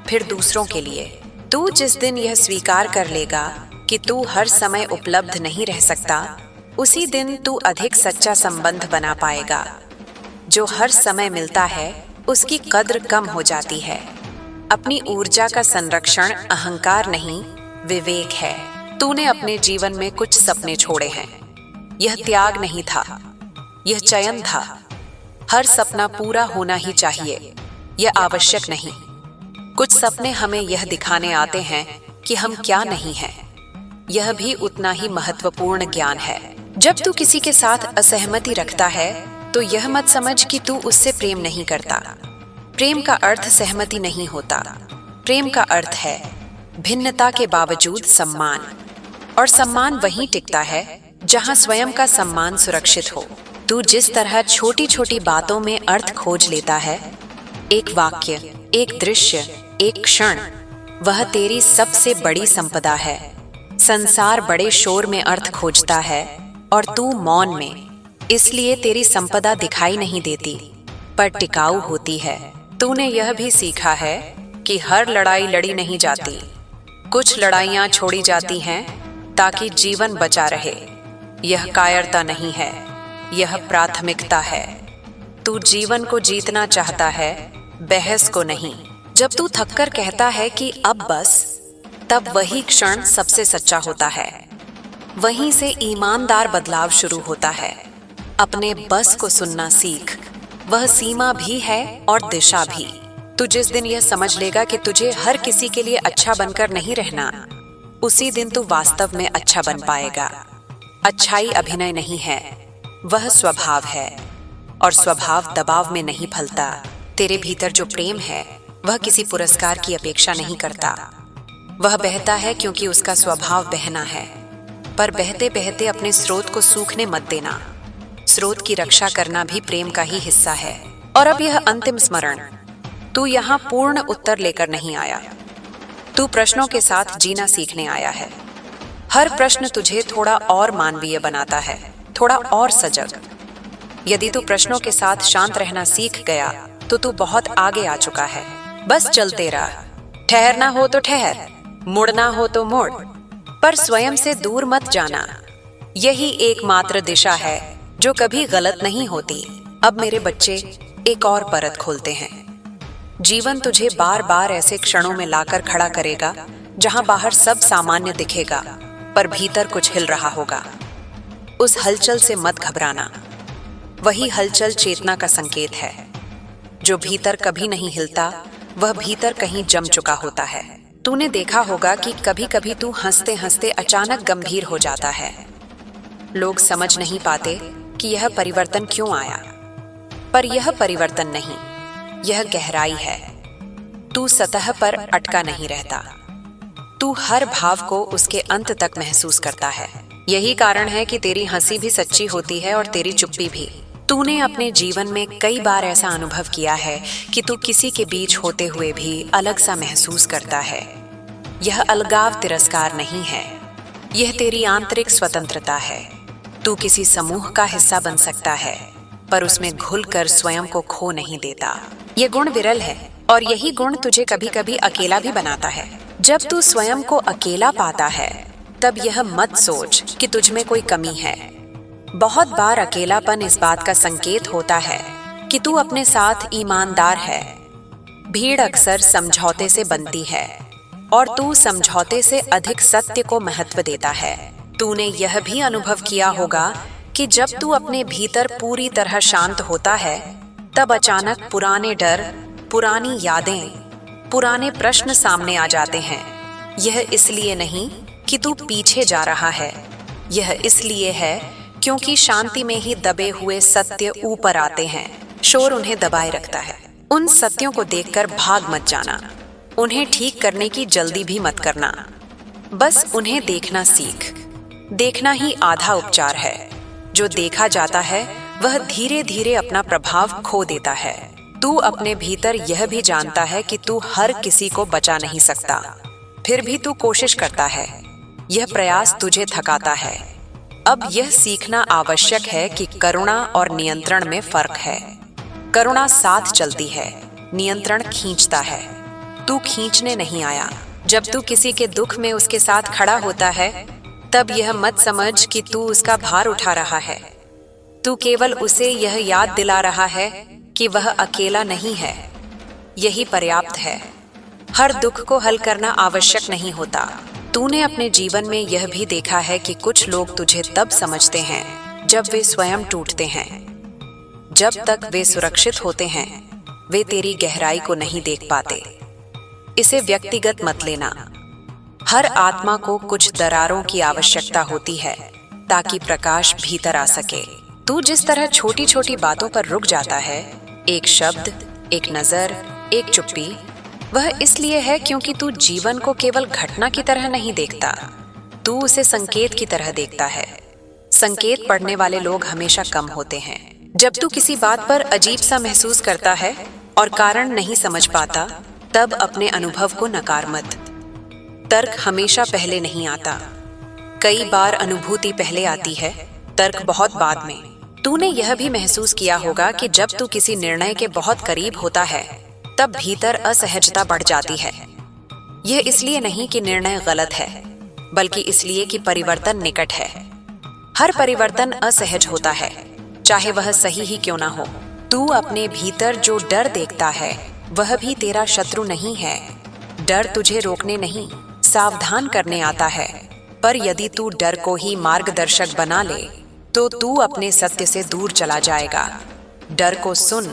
फिर दूसरों के लिए। तू जिस दिन यह स्वीकार कर लेगा कि तू हर समय उपलब्ध नहीं रह सकता, उसी दिन तू अधिक सच्चा संबंध बना पाएगा। जो हर समय मिलता है उसकी कद्र कम हो जाती है। अपनी ऊर्जा का संरक्षण अहंकार नहीं, विवेक है। तूने अपने जीवन में कुछ सपने छोड़े हैं। यह त्याग नहीं था, यह चयन था। हर सपना पूरा होना ही चाहिए, यह आवश्यक नहीं। कुछ सपने हमें यह दिखाने आते हैं कि हम क्या नहीं हैं। यह भी उतना ही महत्वपूर्ण ज्ञान है। जब तू किसी के साथ असहमति रखता है तो यह मत समझ कि तू उससे प्रेम नहीं करता। प्रेम का अर्थ सहमति नहीं होता। प्रेम का अर्थ है भिन्नता के बावजूद सम्मान, और सम्मान वहीं टिकता है जहां स्वयं का सम्मान सुरक्षित हो। तू जिस तरह छोटी छोटी बातों में अर्थ खोज लेता है, एक वाक्य, एक दृश्य, एक क्षण, वह तेरी सबसे बड़ी संपदा है। संसार बड़े शोर में अर्थ खोजता है और तू मौन में। इसलिए तेरी संपदा दिखाई नहीं देती, पर टिकाऊ होती है। तूने यह भी सीखा है कि हर लड़ाई लड़ी नहीं जाती। कुछ लड़ाइयाँ छोड़ी जाती हैं ताकि जीवन बचा रहे। यह कायरता नहीं है, यह प्राथमिकता है। तू जीवन को जीतना चाहता है, बहस को नहीं। जब तू थककर कहता है कि अब बस, तब वही क्षण सबसे सच्चा होता है। वहीं से ईमानदार बदलाव शुरू होता है। अपने बस को सुनना सीख, वह सीमा भी है और दिशा भी। तू जिस दिन यह समझ लेगा कि तुझे हर किसी के लिए अच्छा बनकर नहीं रहना, उसी दिन तू वास्तव में अच्छा बन पाएगा। अच्छाई अभिनय नहीं है, वह स्वभाव है, और स्वभाव दबाव में नहीं फलता। तेरे भीतर जो प्रेम है वह किसी पुरस्कार की अपेक्षा नहीं करता। वह बहता है क्योंकि उसका स्वभाव बहना है। पर बहते बहते अपने स्रोत को सूखने मत देना। स्रोत की रक्षा करना भी प्रेम का ही हिस्सा है। और अब यह अंतिम स्मरण, तू यहाँ पूर्ण उत्तर लेकर नहीं आया। तू प्रश्नों के साथ जीना सीखने आया है। हर प्रश्न तुझे थोड़ा और मानवीय बनाता है, थोड़ा और सजग। यदि तू प्रश्नों के साथ शांत रहना सीख गया तो तू बहुत आगे आ चुका है। बस चलते रह। ठहरना हो तो ठहर, मुड़ना हो तो मुड़, पर स्वयं से दूर मत जाना। यही एकमात्र दिशा है जो कभी गलत नहीं होती। अब मेरे बच्चे, एक और परत खोलते हैं। जीवन तुझे बार बार ऐसे क्षणों में लाकर खड़ा करेगा जहां बाहर सब सामान्य दिखेगा, पर भीतर कुछ हिल रहा होगा। उस हलचल से मत घबराना। वही हलचल चेतना का संकेत है। जो भीतर कभी नहीं हिलता, वह भीतर कहीं जम चुका होता है। तूने देखा होगा कि कभी कभी तू हंसते हंसते अचानक गंभीर हो जाता है। लोग समझ नहीं पाते कि यह परिवर्तन क्यों आया, पर यह परिवर्तन नहीं, यह गहराई है। तू सतह पर अटका नहीं रहता। तू हर भाव को उसके अंत तक महसूस करता है। यही कारण है कि तेरी हंसी भी सच्ची होती है और तेरी चुप्पी भी। तूने अपने जीवन में कई बार ऐसा अनुभव किया है कि तू किसी के बीच होते हुए भी अलग सा महसूस करता है। यह अलगाव तिरस्कार नहीं है, यह तेरी आंतरिक स्वतंत्रता है। तू किसी समूह का हिस्सा बन सकता है, पर उसमें घुलकर स्वयं को खो नहीं देता। यह गुण विरल है, और यही गुण तुझे कभी कभी अकेला भी बनाता है। जब तू स्वयं को अकेला पाता है, तब यह मत सोच कि तुझ में कोई कमी है। बहुत बार अकेलापन इस बात का संकेत होता है कि तू अपने साथ ईमानदार है। भीड़ अक्सर समझौते से बनती है, और तू समझौते से अधिक सत्य को महत्व देता है। तूने यह भी अनुभव किया होगा कि जब तू अपने भीतर पूरी तरह शांत होता है, तब अचानक पुराने डर, पुरानी यादें, पुराने प्रश्न सामने आ जाते हैं। यह इसलिए नहीं कि तू पीछे जा रहा है, यह इसलिए है क्योंकि शांति में ही दबे हुए सत्य ऊपर आते हैं, शोर उन्हें दबाए रखता है। उन सत्यों को देखकर भाग मत जाना, उन्हें ठीक करने की जल्दी भी मत करना, बस उन्हें देखना सीख। देखना ही आधा उपचार है। जो देखा जाता है वह धीरे धीरे अपना प्रभाव खो देता है। तू अपने भीतर यह भी जानता है कि तू हर किसी को बचा नहीं सकता, फिर भी तू कोशिश करता है। यह प्रयास तुझे थकाता है। अब यह सीखना आवश्यक है कि करुणा और नियंत्रण में फर्क है। करुणा साथ चलती है, नियंत्रण खींचता है। तू खींचने नहीं आया। जब तू किसी के दुख में उसके साथ खड़ा होता है, तब यह मत समझ कि तू उसका भार उठा रहा है। तू केवल उसे यह याद दिला रहा है कि वह अकेला नहीं है। यही पर्याप्त है। हर दुख को हल करना आवश्यक नहीं होता। तूने अपने जीवन में यह भी देखा है कि कुछ लोग तुझे तब समझते हैं जब वे स्वयं टूटते हैं। जब तक वे सुरक्षित होते हैं, वे तेरी गहराई को नहीं देख पाते। इसे व्यक्तिगत मत लेना। हर आत्मा को कुछ दरारों की आवश्यकता होती है ताकि प्रकाश भीतर आ सके। तू जिस तरह छोटी छोटी बातों पर रुक जाता है, एक शब्द, एक नजर, एक चुप्पी, वह इसलिए है क्योंकि तू जीवन को केवल घटना की तरह नहीं देखता, तू उसे संकेत की तरह देखता है। संकेत पढ़ने वाले लोग हमेशा कम होते हैं। जब तू किसी बात पर अजीब सा महसूस करता है और कारण नहीं समझ पाता, तब अपने अनुभव को नकार मत। तर्क हमेशा पहले नहीं आता। कई बार अनुभूति पहले आती है, तर्क बहुत बाद में। तूने यह भी महसूस किया होगा कि जब तू किसी निर्णय के बहुत करीब होता है, तब भीतर असहजता बढ़ जाती है। यह इसलिए नहीं कि निर्णय गलत है, बल्कि इसलिए कि परिवर्तन निकट है। हर परिवर्तन असहज होता है, चाहे वह सही ही क्यों ना हो। तू अपने भीतर जो डर देखता है, वह भी तेरा शत्रु नहीं है। डर तुझे रोकने नहीं, सावधान करने आता है। पर यदि तू डर को ही मार्गदर्शक बना ले, तो तू अपने सत्य से दूर चला जाएगा। डर को सुन,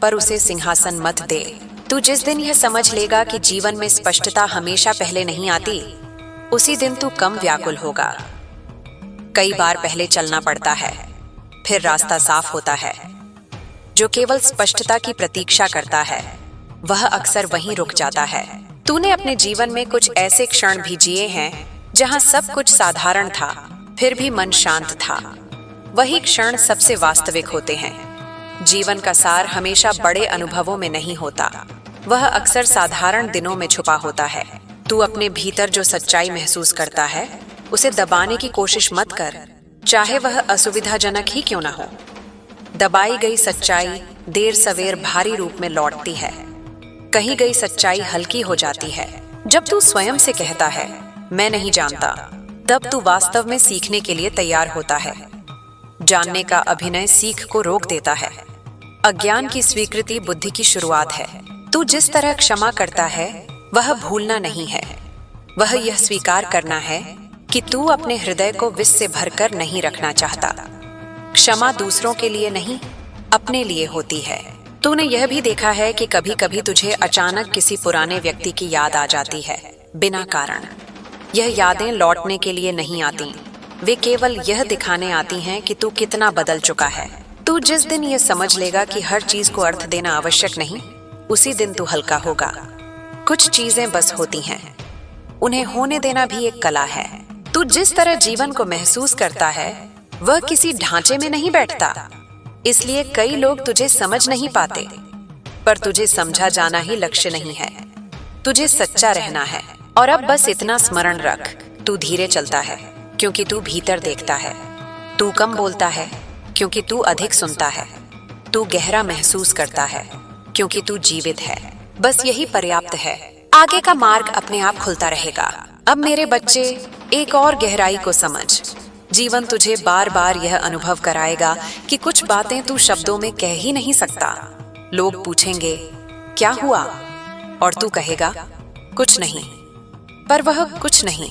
पर उसे सिंहासन मत दे। तू जिस दिन यह समझ लेगा कि जीवन में स्पष्टता हमेशा पहले नहीं आती, उसी दिन तू कम व्याकुल होगा। कई बार पहले चलना पड़ता है, फिर रास्ता साफ होता है। जो केवल स्पष्टता की प्रतीक्षा करता है, वह अक्सर वहीं रुक जाता है। तूने अपने जीवन में कुछ ऐसे क्षण भी जिए हैं जहां सब कुछ साधारण था, फिर भी मन शांत था। वही क्षण सबसे वास्तविक होते हैं। जीवन का सार हमेशा बड़े अनुभवों में नहीं होता, वह अक्सर साधारण दिनों में छुपा होता है। तू अपने भीतर जो सच्चाई महसूस करता है, उसे दबाने की कोशिश मत कर, चाहे वह असुविधाजनक ही क्यों ना हो। दबाई गई सच्चाई देर सवेर भारी रूप में लौटती है। कही गई सच्चाई हल्की हो जाती है। जब तू स्वयं से कहता है, मैं नहीं जानता, तब तू वास्तव में सीखने के लिए तैयार होता है। जानने का अभिनय सीख को रोक देता है। अज्ञान की स्वीकृति बुद्धि की शुरुआत है। तू जिस तरह क्षमा करता है, वह भूलना नहीं है। वह यह स्वीकार करना है कि तू अपने हृदय को विष से भरकर नहीं रखना चाहता। क्षमा दूसरों के लिए नहीं, अपने लिए होती है। तूने यह भी देखा है कि कभी कभी तुझे अचानक किसी पुराने व्यक्ति की याद आ जाती है, बिना कारण। यह यादें लौटने के लिए नहीं आती, वे केवल यह दिखाने आती हैं कि तू कितना बदल चुका है। तू जिस दिन यह समझ लेगा कि हर चीज को अर्थ देना आवश्यक नहीं, उसी दिन तू हल्का होगा। कुछ चीजें बस होती हैं, उन्हें होने देना भी एक कला है। तू जिस तरह जीवन को महसूस करता है, वह किसी ढांचे में नहीं बैठता। इसलिए कई लोग तुझे समझ नहीं पाते, पर तुझे समझा जाना ही लक्ष्य नहीं है। तुझे सच्चा रहना है। और अब बस इतना स्मरण रख, तू धीरे चलता है क्योंकि तू भीतर देखता है। तू कम बोलता है क्योंकि तू अधिक सुनता है। तू गहरा महसूस करता है क्योंकि तू जीवित है। बस यही पर्याप्त है। आगे का मार्ग अपने आप खुलता रहेगा। अब मेरे बच्चे, एक और गहराई को समझ। जीवन तुझे बार बार यह अनुभव कराएगा कि कुछ बातें तू शब्दों में कह ही नहीं सकता। लोग पूछेंगे, क्या हुआ? और तू कहेगा, कुछ नहीं। पर वह कुछ नहीं,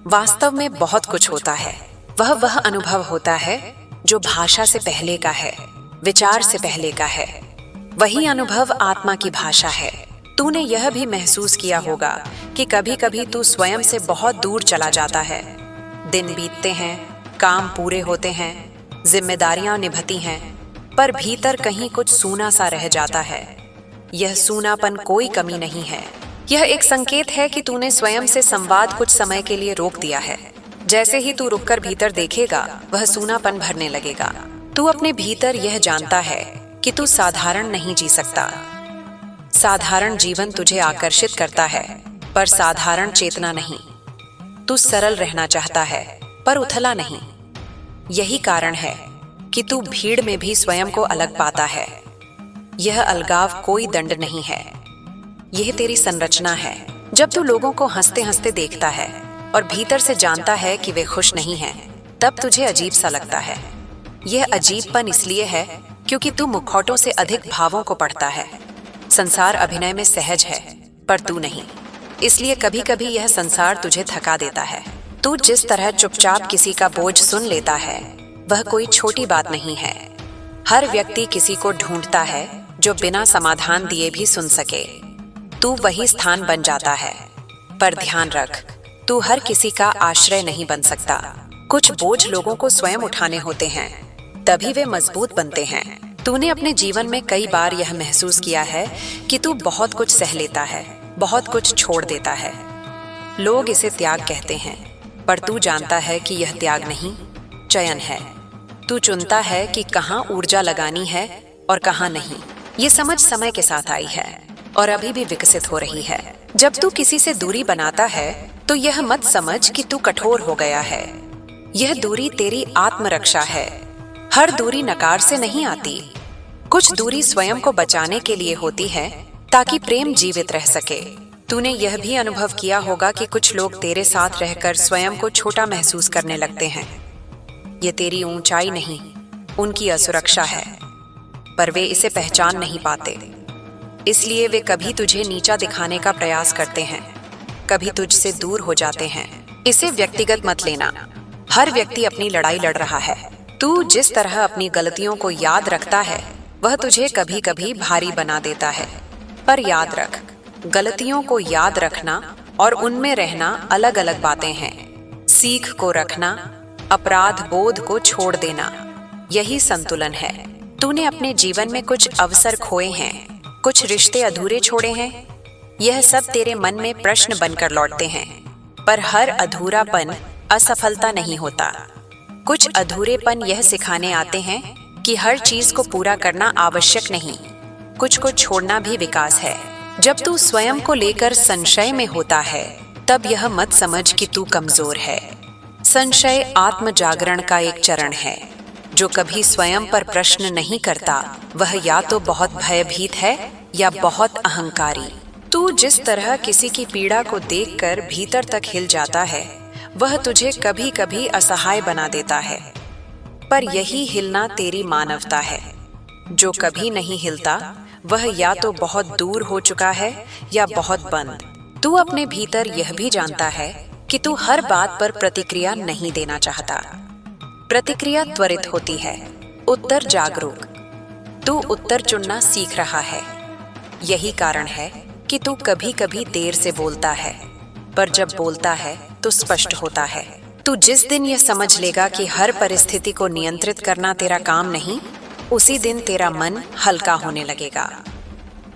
वास्तव में बहुत कुछ होता है। वह अनुभव होता है जो भाषा से पहले का है, विचार से पहले का है। वही अनुभव आत्मा की भाषा है। तूने यह भी महसूस किया होगा कि कभी कभी तू स्वयं से बहुत दूर चला जाता है। दिन बीतते हैं, काम पूरे होते हैं, जिम्मेदारियां निभती हैं, पर भीतर कहीं कुछ सूना सा रह जाता है। यह सूनापन कोई कमी नहीं है, यह एक संकेत है कि तूने स्वयं से संवाद कुछ समय के लिए रोक दिया है। जैसे ही तू रुककर भीतर देखेगा, वह सूनापन भरने लगेगा। तू अपने भीतर यह जानता है कि तू साधारण नहीं जी सकता। साधारण जीवन तुझे आकर्षित करता है, पर साधारण चेतना नहीं। तू सरल रहना चाहता है, पर उथला नहीं। यही कारण है कि तू भीड़ में भी स्वयं को अलग पाता है। यह अलगाव कोई दंड नहीं है, यह तेरी संरचना है। जब तू लोगों को हंसते हंसते देखता है और भीतर से जानता है कि वे खुश नहीं हैं, तब तुझे अजीब सा लगता है। यह अजीबपन इसलिए है क्योंकि तू मुखौटों से अधिक भावों को पढ़ता है। संसार अभिनय में सहज है, पर तू नहीं। इसलिए कभी कभी यह संसार तुझे थका देता है। तू जिस तरह चुपचाप किसी का बोझ सुन लेता है, वह कोई छोटी बात नहीं है। हर व्यक्ति किसी को ढूंढता है जो बिना समाधान दिए भी सुन सके। तू वही स्थान बन जाता है, पर ध्यान रख, तू हर किसी का आश्रय नहीं बन सकता। कुछ बोझ लोगों को स्वयं उठाने होते हैं, तभी वे मजबूत बनते हैं। तूने अपने जीवन में कई बार यह महसूस किया है कि तू बहुत कुछ सह लेता है, बहुत कुछ छोड़ देता है। लोग इसे त्याग कहते हैं, पर तू जानता है कि यह त्याग नहीं, चयन है। तू चुनता है कि कहाँ ऊर्जा लगानी है और कहाँ नहीं। ये समझ समय के साथ आई है और अभी भी विकसित हो रही है। जब तू किसी से दूरी बनाता है, तो यह मत समझ कि तू कठोर हो गया है। यह दूरी तेरी आत्मरक्षा है। हर दूरी नकार से नहीं आती। कुछ दूरी स्वयं को बचाने के लिए होती है, ताकि प्रेम जीवित रह सके। तूने यह भी अनुभव किया होगा कि कुछ लोग तेरे साथ रहकर स्वयं को छोटा महसूस करने लगते हैं। ये तेरी ऊंचाई नहीं, उनकी असुरक्षा है, पर वे इसे पहचान नहीं पाते। इसलिए वे कभी तुझे नीचा दिखाने का प्रयास करते हैं, कभी तुझसे दूर हो जाते हैं। इसे व्यक्तिगत मत लेना। हर व्यक्ति अपनी लड़ाई लड़ रहा है। तू जिस तरह अपनी गलतियों को याद रखता है, वह तुझे कभी कभी भारी बना देता है। पर याद रख, गलतियों को याद रखना और उनमें रहना अलग अलग बातें हैं। सीख को रखना, अपराध बोध को छोड़ देना, यही संतुलन है। तूने अपने जीवन में कुछ अवसर खोए हैं, कुछ रिश्ते अधूरे छोड़े हैं। यह सब तेरे मन में प्रश्न बनकर लौटते हैं, पर हर अधूरापन असफलता नहीं होता। कुछ अधूरेपन यह सिखाने आते हैं कि हर चीज को पूरा करना आवश्यक नहीं, कुछ को छोड़ना भी विकास है। जब तू स्वयं को लेकर संशय में होता है, तब यह मत समझ कि तू कमजोर है। संशय आत्म जागरण का एक चरण है। जो कभी स्वयं पर प्रश्न नहीं करता, वह या तो बहुत भयभीत है या बहुत अहंकारी। तू जिस तरह किसी की पीड़ा को देखकर भीतर तक हिल जाता है, वह तुझे कभी कभी असहाय बना देता है। पर यही हिलना तेरी मानवता है। जो कभी नहीं हिलता, वह या तो बहुत दूर हो चुका है या बहुत बंद। तू अपने भीतर यह भी जानता है कि तू हर बात पर प्रतिक्रिया नहीं देना चाहता। प्रतिक्रिया त्वरित होती है, उत्तर जागरूक। तू उत्तर चुनना सीख रहा है। यही कारण है कि तू कभी कभी देर से बोलता है, पर जब बोलता है तो स्पष्ट होता है। तू जिस दिन यह समझ लेगा कि हर परिस्थिति को नियंत्रित करना तेरा काम नहीं, उसी दिन तेरा मन हल्का होने लगेगा।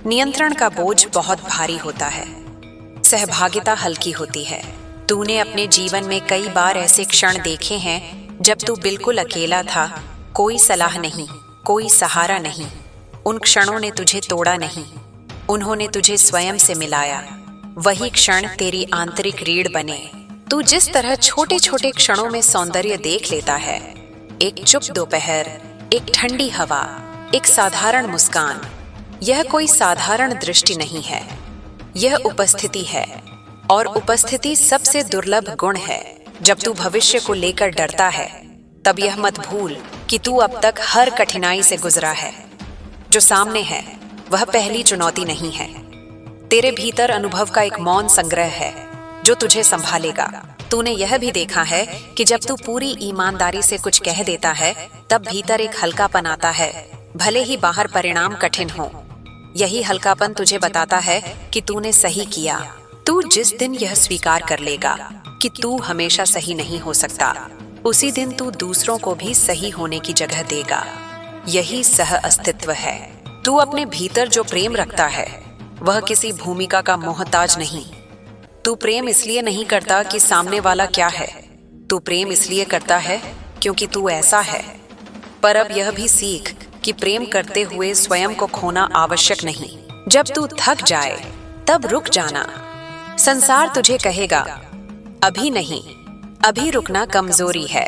नियंत्रण का बोझ बहुत भारी होता है, सहभागिता हल्की होती है। तूने अपने जीवन में कई बार ऐसे क्षण देखे हैं जब तू बिल्कुल अकेला था, कोई सलाह नहीं, कोई सहारा नहीं। उन क्षणों ने तुझे तोड़ा नहीं, उन्होंने तुझे स्वयं से मिलाया। वही क्षण तेरी आंतरिक रीढ़ बने। तू जिस तरह छोटे छोटे क्षणों में सौंदर्य देख लेता है, एक चुप दोपहर, एक ठंडी हवा, एक साधारण मुस्कान, यह कोई साधारण दृष्टि नहीं है, यह उपस्थिति है। और उपस्थिति सबसे दुर्लभ गुण है। जब तू भविष्य को लेकर डरता है, तब यह मत भूल कि तू अब तक हर कठिनाई से गुजरा है। जो सामने है वह पहली चुनौती नहीं है। तेरे भीतर अनुभव का एक मौन संग्रह है जो तुझे संभालेगा। तूने यह भी देखा है कि जब तू पूरी ईमानदारी से कुछ कह देता है, तब भीतर एक हल्कापन आता है, भले ही बाहर परिणाम कठिन हो। यही हल्कापन तुझे बताता है कि तूने सही किया। तू जिस दिन यह स्वीकार कर लेगा कि तू हमेशा सही नहीं हो सकता, उसी दिन तू दूसरों को भी सही होने की जगह देगा। यही सह अस्तित्व है। तू अपने भीतर जो प्रेम रखता है वह किसी भूमिका का मोहताज नहीं। तू प्रेम इसलिए नहीं करता कि सामने वाला क्या है, तू प्रेम इसलिए करता है क्योंकि तू ऐसा है। पर अब यह भी सीख कि प्रेम करते हुए स्वयं को खोना आवश्यक नहीं। जब तू थक जाए तब रुक जाना। संसार तुझे कहेगा अभी नहीं, अभी रुकना कमजोरी है,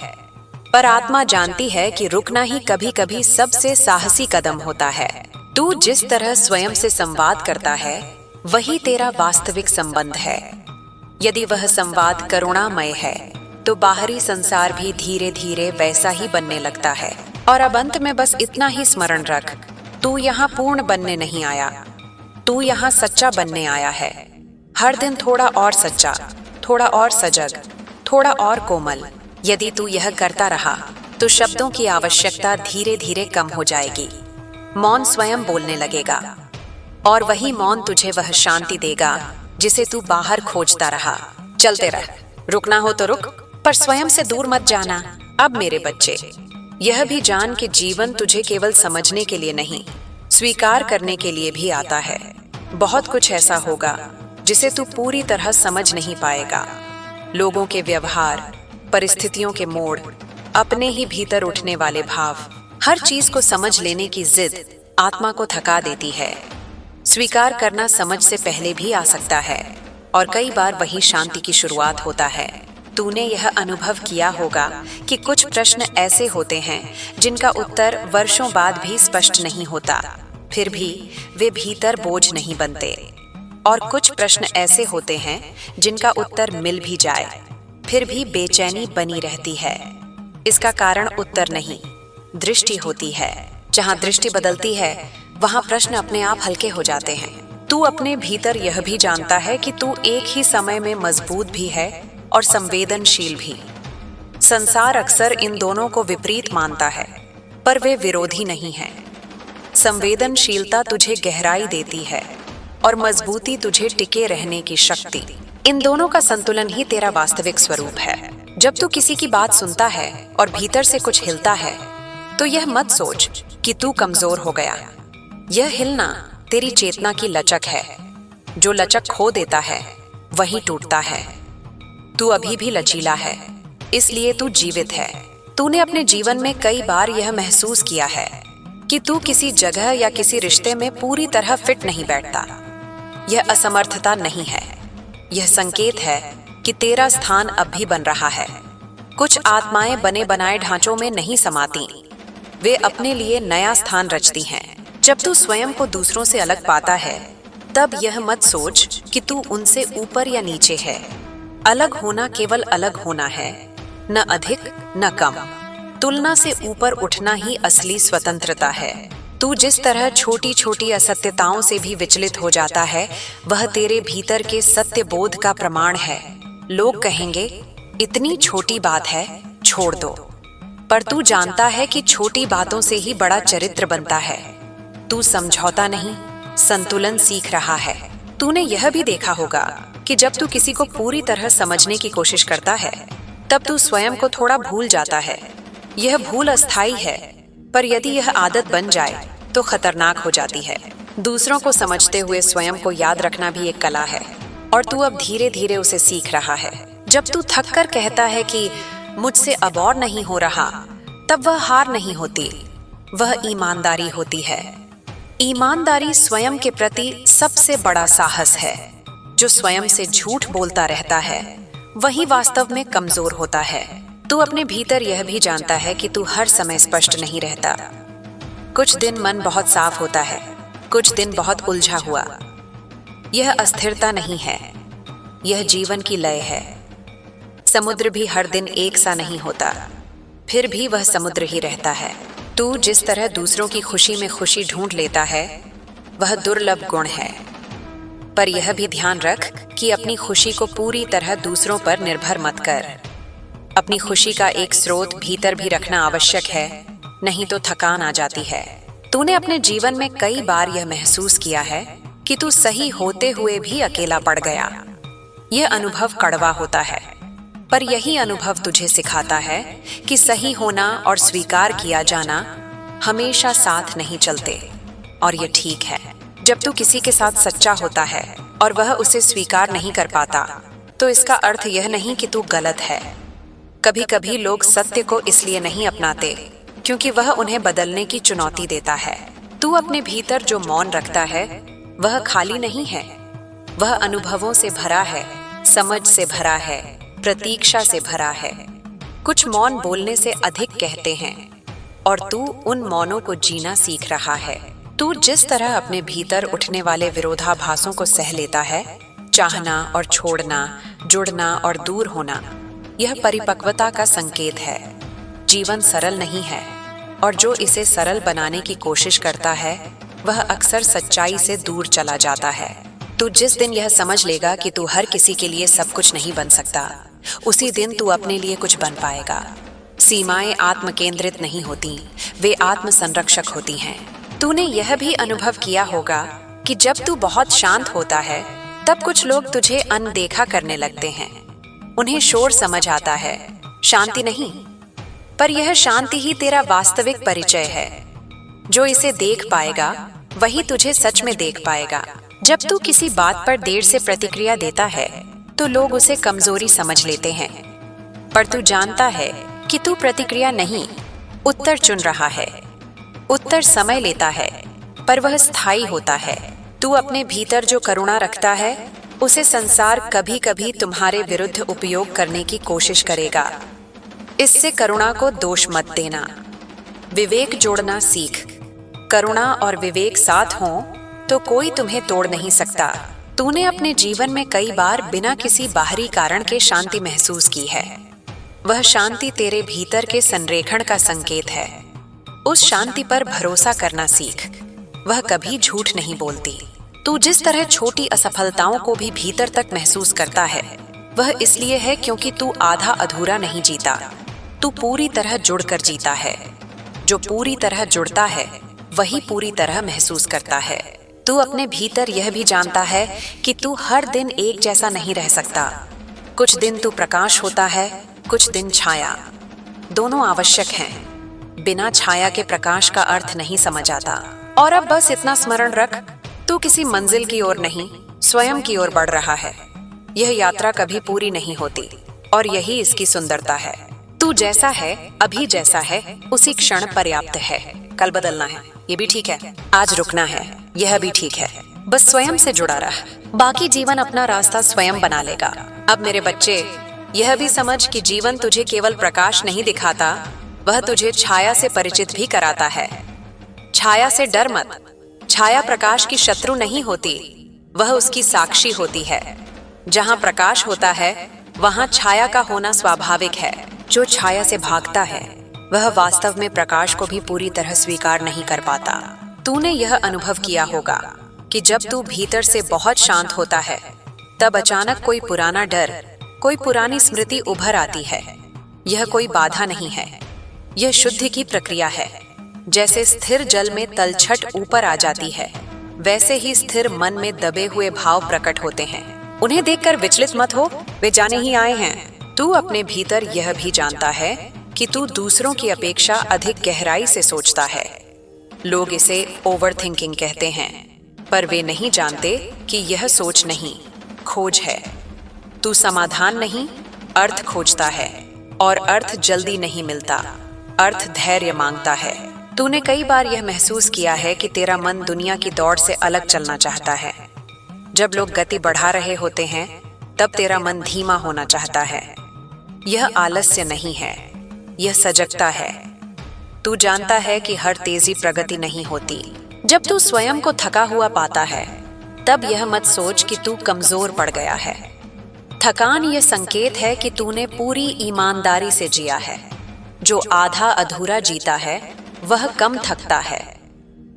पर आत्मा जानती है कि रुकना ही कभी कभी सबसे साहसी कदम होता है। तू जिस तरह स्वयं से संवाद करता है वही तेरा वास्तविक संबंध है। यदि वह संवाद करुणामय है तो बाहरी संसार भी धीरे धीरे वैसा ही बनने लगता है। और अब अंत में बस इतना ही स्मरण रख, तू यहाँ पूर्ण बनने नहीं आया, तू यहाँ सच्चा बनने आया है। हर दिन थोड़ा और सच्चा, थोड़ा और सजग, थोड़ा और कोमल। यदि तू यह करता रहा तो शब्दों की आवश्यकता धीरे धीरे कम हो जाएगी। मौन स्वयं बोलने लगेगा और वही मौन तुझे वह शांति देगा जिसे तू बाहर खोजता रहा। चलते रह, रुकना हो तो रुक, पर स्वयं से दूर मत जाना। अब मेरे बच्चे, यह भी जान कि जीवन तुझे केवल समझने के लिए नहीं, स्वीकार करने के लिए भी आता है। बहुत कुछ ऐसा होगा जिसे तू पूरी तरह समझ नहीं पाएगा। लोगों के व्यवहार, परिस्थितियों के मोड़, अपने ही भीतर उठने वाले भाव, हर चीज को समझ लेने की जिद आत्मा को थका देती है। स्वीकार करना समझ से पहले भी आ सकता है और कई बार वही शांति की शुरुआत होता है। तूने यह अनुभव किया होगा कि कुछ प्रश्न ऐसे होते हैं जिनका उत्तर वर्षों बाद भी स्पष्ट नहीं होता, फिर भी वे भीतर बोझ नहीं बनते। और कुछ प्रश्न ऐसे होते हैं जिनका उत्तर मिल भी जाए, फिर भी बेचैनी बनी रहती है। इसका कारण उत्तर नहीं, दृष्टि होती है। जहाँ दृष्टि बदलती है वहाँ प्रश्न अपने आप हल्के हो जाते हैं। तू अपने भीतर यह भी जानता है कि तू एक ही समय में मजबूत भी है और संवेदनशील भी। संसार अक्सर इन दोनों को विपरीत मानता है, पर वे विरोधी नहीं हैं। संवेदनशीलता तुझे गहराई देती है और मजबूती तुझे टिके रहने की शक्ति। इन दोनों का संतुलन ही तेरा वास्तविक स्वरूप है। जब तू किसी की बात सुनता है और भीतर से कुछ हिलता है तो यह मत सोच कि तू कमजोर हो गया। यह हिलना तेरी चेतना की लचक है। जो लचक खो देता है वही टूटता है। तू अभी भी लचीला है, इसलिए तू जीवित है। तूने अपने जीवन में कई बार यह महसूस किया है कि तू किसी जगह या किसी रिश्ते में पूरी तरह फिट नहीं बैठता। यह असमर्थता नहीं है, यह संकेत है कि तेरा स्थान अब भी बन रहा है। कुछ आत्माएं बने बनाए ढांचों में नहीं समाती, वे अपने लिए नया स्थान रचती हैं। जब तू स्वयं को दूसरों से अलग पाता है तब यह मत सोच कि तू उनसे ऊपर या नीचे है। अलग होना केवल अलग होना है, न अधिक न कम। तुलना से ऊपर उठना ही असली स्वतंत्रता है। तू जिस तरह छोटी छोटी असत्यताओं से भी विचलित हो जाता है वह तेरे भीतर के सत्य बोध का प्रमाण है। लोग कहेंगे इतनी छोटी बात है, छोड़ दो, पर तू जानता है कि छोटी बातों से ही बड़ा चरित्र बनता है। तू समझौता नहीं, संतुलन सीख रहा है। तूने यह भी देखा होगा कि जब तू किसी को पूरी तरह समझने की कोशिश करता है तब तू स्वयं को थोड़ा भूल जाता है। यह भूल अस्थायी है, पर यदि यह आदत बन जाए तो खतरनाक हो जाती है। दूसरों को समझते हुए स्वयं को याद रखना भी एक कला है और तू अब धीरे धीरे उसे सीख रहा है। जब तू थक कर कहता है कि मुझसे अब और नहीं हो रहा, तब वह हार नहीं होती, वह ईमानदारी होती है। ईमानदारी स्वयं के प्रति सबसे बड़ा साहस है। जो स्वयं से झूठ बोलता रहता है वही वास्तव में कमजोर होता है। तू अपने भीतर यह भी जानता है कि तू हर समय स्पष्ट नहीं रहता। कुछ दिन मन बहुत साफ होता है, कुछ दिन बहुत उलझा हुआ। यह अस्थिरता नहीं है, यह जीवन की लय है। समुद्र भी हर दिन एक सा नहीं होता, फिर भी वह समुद्र ही रहता है। तू जिस तरह दूसरों की खुशी में खुशी ढूंढ लेता है वह दुर्लभ गुण है, पर यह भी ध्यान रख कि अपनी खुशी को पूरी तरह दूसरों पर निर्भर मत कर। अपनी खुशी का एक स्रोत भीतर भी रखना आवश्यक है, नहीं तो थकान आ जाती है। तूने अपने जीवन में कई बार यह महसूस किया है कि तू सही होते हुए भी अकेला पड़ गया। यह अनुभव कड़वा होता है, पर यही अनुभव तुझे सिखाता है कि सही होना और स्वीकार किया जाना हमेशा साथ नहीं चलते। और ये ठीक है। जब तू किसी के साथ सच्चा होता है और वह उसे स्वीकार नहीं कर पाता, तो इसका अर्थ यह नहीं कि तू गलत है। कभी कभी लोग सत्य को इसलिए नहीं अपनाते क्योंकि वह उन्हें बदलने की चुनौती देता है। तू अपने भीतर जो मौन रखता है वह खाली नहीं है, वह अनुभवों से भरा है, समझ से भरा है, प्रतीक्षा से भरा है। कुछ मौन बोलने से अधिक कहते हैं और तू उन मौनों को जीना सीख रहा है। तू जिस तरह अपने भीतर उठने वाले विरोधाभासों को सह लेता है, चाहना और छोड़ना, जुड़ना और दूर होना, यह परिपक्वता का संकेत है। जीवन सरल नहीं है और जो इसे सरल बनाने की कोशिश करता है वह अक्सर सच्चाई से दूर चला जाता है। तू जिस दिन यह समझ लेगा कि तू हर किसी के लिए सब कुछ नहीं बन सकता, उसी दिन तू अपने लिए कुछ बन पाएगा। सीमाएं आत्म केंद्रित नहीं होती, वे आत्म संरक्षक होती हैं। तूने यह भी अनुभव किया होगा कि जब तू बहुत शांत होता है तब कुछ लोग तुझे अनदेखा करने लगते हैं। उन्हें शोर समझ आता है, शांति नहीं। पर यह शांति ही तेरा वास्तविक परिचय है। जो इसे देख पाएगा वही तुझे सच में देख पाएगा। जब तू किसी बात पर देर से प्रतिक्रिया देता है तो लोग उसे कमजोरी समझ लेते हैं, पर तू जानता है कि तू प्रतिक्रिया नहीं, उत्तर चुन रहा है। उत्तर समय लेता है पर वह स्थायी होता है। तू अपने भीतर जो करुणा रखता है उसे संसार कभी कभी तुम्हारे विरुद्ध उपयोग करने की कोशिश करेगा। इससे करुणा को दोष मत देना, विवेक जोड़ना सीख। करुणा और विवेक साथ हों तो कोई तुम्हें तोड़ नहीं सकता। तूने अपने जीवन में कई बार बिना किसी बाहरी कारण के शांति महसूस की है। वह शांति तेरे भीतर के संरेखण का संकेत है। उस शांति पर भरोसा करना सीख, वह कभी झूठ नहीं बोलती। तू जिस तरह छोटी असफलताओं को भी भीतर तक महसूस करता है वह इसलिए है क्योंकि तू आधा अधूरा नहीं जीता, तू पूरी तरह जुड़कर जीता है। जो पूरी तरह जुड़ता है वही पूरी तरह महसूस करता है। तू अपने भीतर यह भी जानता है कि तू हर दिन एक जैसा नहीं रह सकता। कुछ दिन तू प्रकाश होता है, कुछ दिन छाया। दोनों आवश्यक हैं। बिना छाया के प्रकाश का अर्थ नहीं समझ आता। और अब बस इतना स्मरण रख, तू किसी मंजिल की ओर नहीं, स्वयं की ओर बढ़ रहा है। यह यात्रा कभी पूरी नहीं होती और यही इसकी सुंदरता है। तू जैसा है, अभी जैसा है, उसी क्षण पर्याप्त है। कल बदलना है, ये भी ठीक है। आज रुकना है, यह भी ठीक है। बस स्वयं से जुड़ा रह, बाकी जीवन अपना रास्ता स्वयं बना लेगा। अब मेरे बच्चे, यह भी समझ कि जीवन तुझे केवल प्रकाश नहीं दिखाता, वह तुझे छाया से परिचित भी कराता है। छाया से डर मत। छाया प्रकाश की शत्रु नहीं होती, वह उसकी साक्षी होती है। जहाँ प्रकाश होता है वहाँ छाया का होना स्वाभाविक है। जो छाया से भागता है वह वास्तव में प्रकाश को भी पूरी तरह स्वीकार नहीं कर पाता। तूने यह अनुभव किया होगा कि जब तू भीतर से बहुत शांत होता है तब अचानक कोई पुराना डर, कोई पुरानी स्मृति उभर आती है। यह कोई बाधा नहीं है, यह शुद्धि की प्रक्रिया है। जैसे स्थिर जल में तलछट ऊपर आ जाती है, वैसे ही स्थिर मन में दबे हुए भाव प्रकट होते हैं। उन्हें देखकर विचलित मत हो, वे जाने ही आए हैं। तू अपने भीतर यह भी जानता है कि तू दूसरों की अपेक्षा अधिक गहराई से सोचता है। लोग इसे ओवरथिंकिंग कहते हैं, पर वे नहीं जानते कि यह सोच नहीं, खोज है। तू समाधान नहीं, अर्थ खोजता है, और अर्थ जल्दी नहीं मिलता। अर्थ धैर्य मांगता है। तूने कई बार यह महसूस किया है कि तेरा मन दुनिया की दौड़ से अलग चलना चाहता है। जब लोग गति बढ़ा रहे होते हैं तब तेरा मन धीमा होना चाहता है। यह आलस्य नहीं है, यह सजगता है। तू जानता है कि हर तेजी प्रगति नहीं होती। जब तू स्वयं को थका हुआ पाता है तब यह मत सोच कि तू कमजोर पड़ गया है। थकान यह संकेत है कि तूने पूरी ईमानदारी से जिया है। जो आधा अधूरा जीता है वह कम थकता है।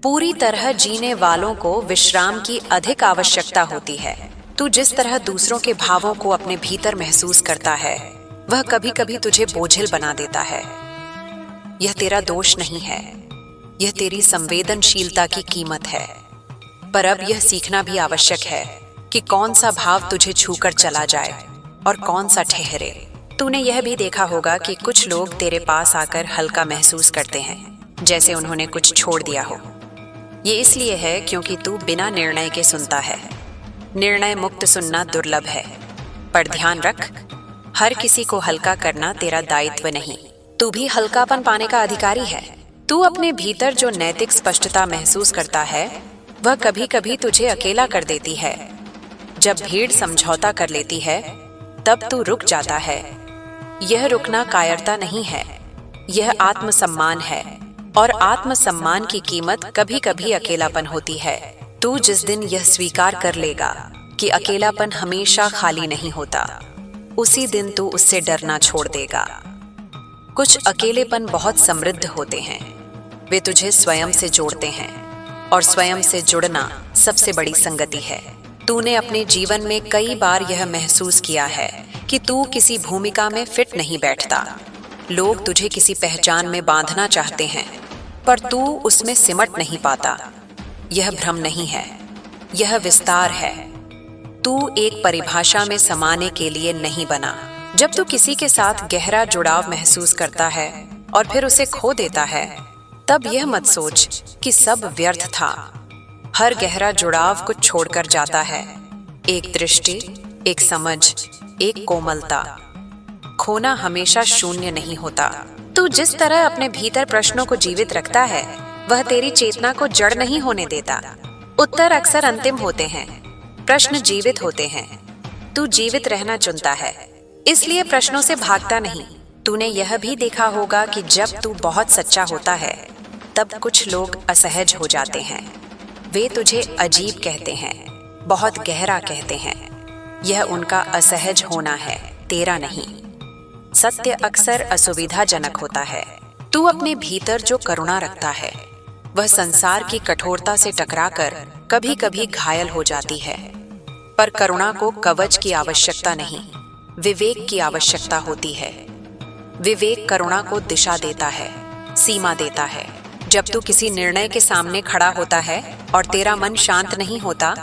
पूरी तरह जीने वालों को विश्राम की अधिक आवश्यकता होती है। तू जिस तरह दूसरों के भावों को अपने भीतर महसूस करता है वह कभी कभी तुझे बोझिल बना देता है। यह तेरा दोष नहीं है, यह तेरी संवेदनशीलता की कीमत है। पर अब यह सीखना भी आवश्यक है कि कौन सा भाव तुझे छूकर चला जाए और कौन सा ठहरे। तूने यह भी देखा होगा कि कुछ लोग तेरे पास आकर हल्का महसूस करते हैं, जैसे उन्होंने कुछ छोड़ दिया हो। ये इसलिए है क्योंकि तू बिना निर्णय के सुनता है। निर्णय मुक्त सुनना दुर्लभ है, पर ध्यान रख, हर किसी को हल्का करना तेरा दायित्व नहीं। तू भी हल्कापन पाने का अधिकारी है। तू अपने भीतर जो नैतिक स्पष्टता महसूस करता है, वह कभी कभी तुझे अकेला कर देती है। जब भीड़ समझौता कर लेती है, तब तू रुक जाता है। यह रुकना कायरता नहीं है, यह आत्मसम्मान है, और आत्मसम्मान की कीमत कभी कभी अकेलापन होती है। तू जिस दिन यह स्वीकार कर लेगा कि अकेलापन हमेशा खाली नहीं होता, उसी दिन तू उससे डरना छोड़ देगा। कुछ अकेलेपन बहुत समृद्ध होते हैं। वे तुझे स्वयं से जोड़ते हैं, और स्वयं से जुड़ना सबसे बड़ी संगति है। तूने अपने जीवन में कई बार यह महसूस किया है कि तू किसी भूमिका में फिट नहीं बैठता। लोग तुझे किसी पहचान में बांधना चाहते हैं, पर तू उसमें सिमट नहीं पाता। यह भ्रम नहीं है, यह विस्तार है। तू एक परिभाषा में समाने के लिए नहीं बना। जब तू किसी के साथ गहरा जुड़ाव महसूस करता है और फिर उसे खो देता है, तब यह मत सोच कि सब व्यर्थ था। हर गहरा जुड़ाव कुछ छोड़कर जाता है। एक दृष्टि, एक समझ, एक कोमलता। खोना हमेशा शून्य नहीं होता। तू जिस तरह अपने भीतर प्रश्नों को जीवित रखता है, वह तेरी चेतना को जड़ नहीं होने देता। उत्तर अक्सर अंतिम होते हैं, प्रश्न जीवित होते हैं। तू जीवित रहना चुनता है, इसलिए प्रश्नों से भागता नहीं। तूने यह भी देखा होगा कि जब तू बहुत सच्चा होता है, तब कुछ लोग असहज हो जाते हैं। वे तुझे अजीब कहते हैं, बहुत गहरा कहते हैं। यह उनका असहज होना है, तेरा नहीं। सत्य अक्सर असुविधाजनक होता है। तू अपने भीतर जो करुणा रखता है, वह संसार की कठोरता से टकराकर कभी कभी घायल हो जाती है। पर करुणा को कवच की आवश्यकता नहीं, विवेक की आवश्यकता होती है। विवेक करुणा को दिशा देता है, सीमा देता है। जब तू किसी निर्णय के सामने खड़ा होता है और तेरा मन शांत नहीं होता,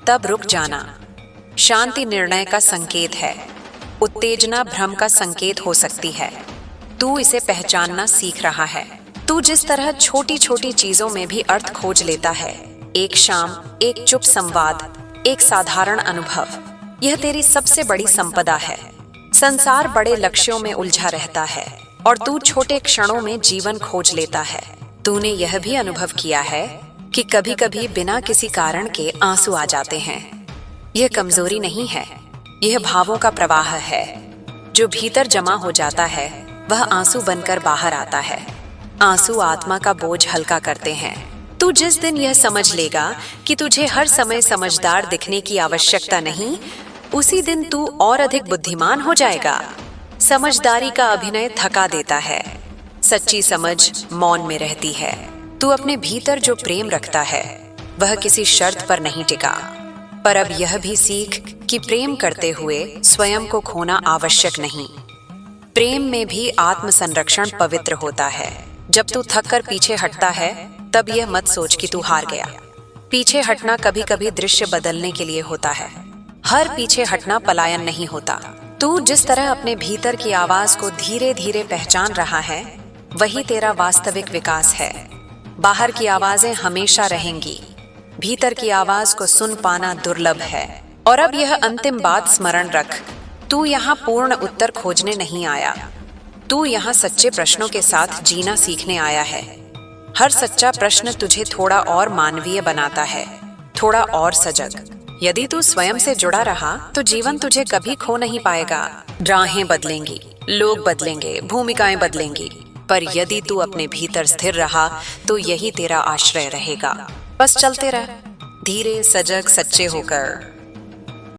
तब रुक जाना। शांति निर्णय का संकेत है, उत्तेजना भ्रम का संकेत हो सकती है। तू इसे पहचानना सीख रहा है। तू जिस तरह छोटी छोटी चीजों में भी अर्थ खोज लेता है, एक शाम, एक चुप संवाद, एक साधारण अनुभव, यह तेरी सबसे बड़ी संपदा है। संसार बड़े लक्ष्यों में उलझा रहता है और तू छोटे क्षणों में जीवन खोज लेता है। तूने यह भी अनुभव किया है कि कभी कभी बिना किसी कारण के आंसू आ जाते हैं। यह कमजोरी नहीं है, यह भावों का प्रवाह है। जो भीतर जमा हो जाता है, वह आंसू बनकर बाहर आता है। आंसू आत्मा का बोझ हल्का करते हैं। तू जिस दिन यह समझ लेगा कि तुझे हर समय समझदार दिखने की आवश्यकता नहीं, उसी दिन तू और अधिक बुद्धिमान हो जाएगा। समझदारी का अभिनय थका देता है, सच्ची समझ मौन में रहती है। तू अपने भीतर जो प्रेम रखता है, वह किसी शर्त पर नहीं टिका। पर अब यह भी सीख कि प्रेम करते हुए स्वयं को खोना आवश्यक नहीं। प्रेम में भी आत्मसंरक्षण पवित्र होता है। जब तू थक कर पीछे हटता है, तब यह मत सोच कि तू हार गया। पीछे हटना कभी कभी दृश्य बदलने के लिए होता है। हर पीछे हटना पलायन नहीं होता। तू जिस तरह अपने भीतर की आवाज को धीरे धीरे पहचान रहा है, वही तेरा वास्तविक विकास है। बाहर की आवाजें हमेशा रहेंगी, भीतर की आवाज को सुन पाना दुर्लभ है। और अब यह अंतिम बात स्मरण रख, तू यहाँ पूर्ण उत्तर खोजने नहीं आया। तू यहाँ सच्चे प्रश्नों के साथ जीना सीखने आया है। हर सच्चा प्रश्न तुझे थोड़ा और मानवीय बनाता है, थोड़ा और सजग। यदि तू स्वयं से जुड़ा रहा, तो जीवन तुझे कभी खो नहीं पाएगा। राहें बदलेंगी, लोग बदलेंगे, भूमिकाएं बदलेंगी, पर यदि तू अपने भीतर स्थिर रहा, तो यही तेरा आश्रय रहेगा। बस चलते रह, धीरे, सजग, सच्चे होकर।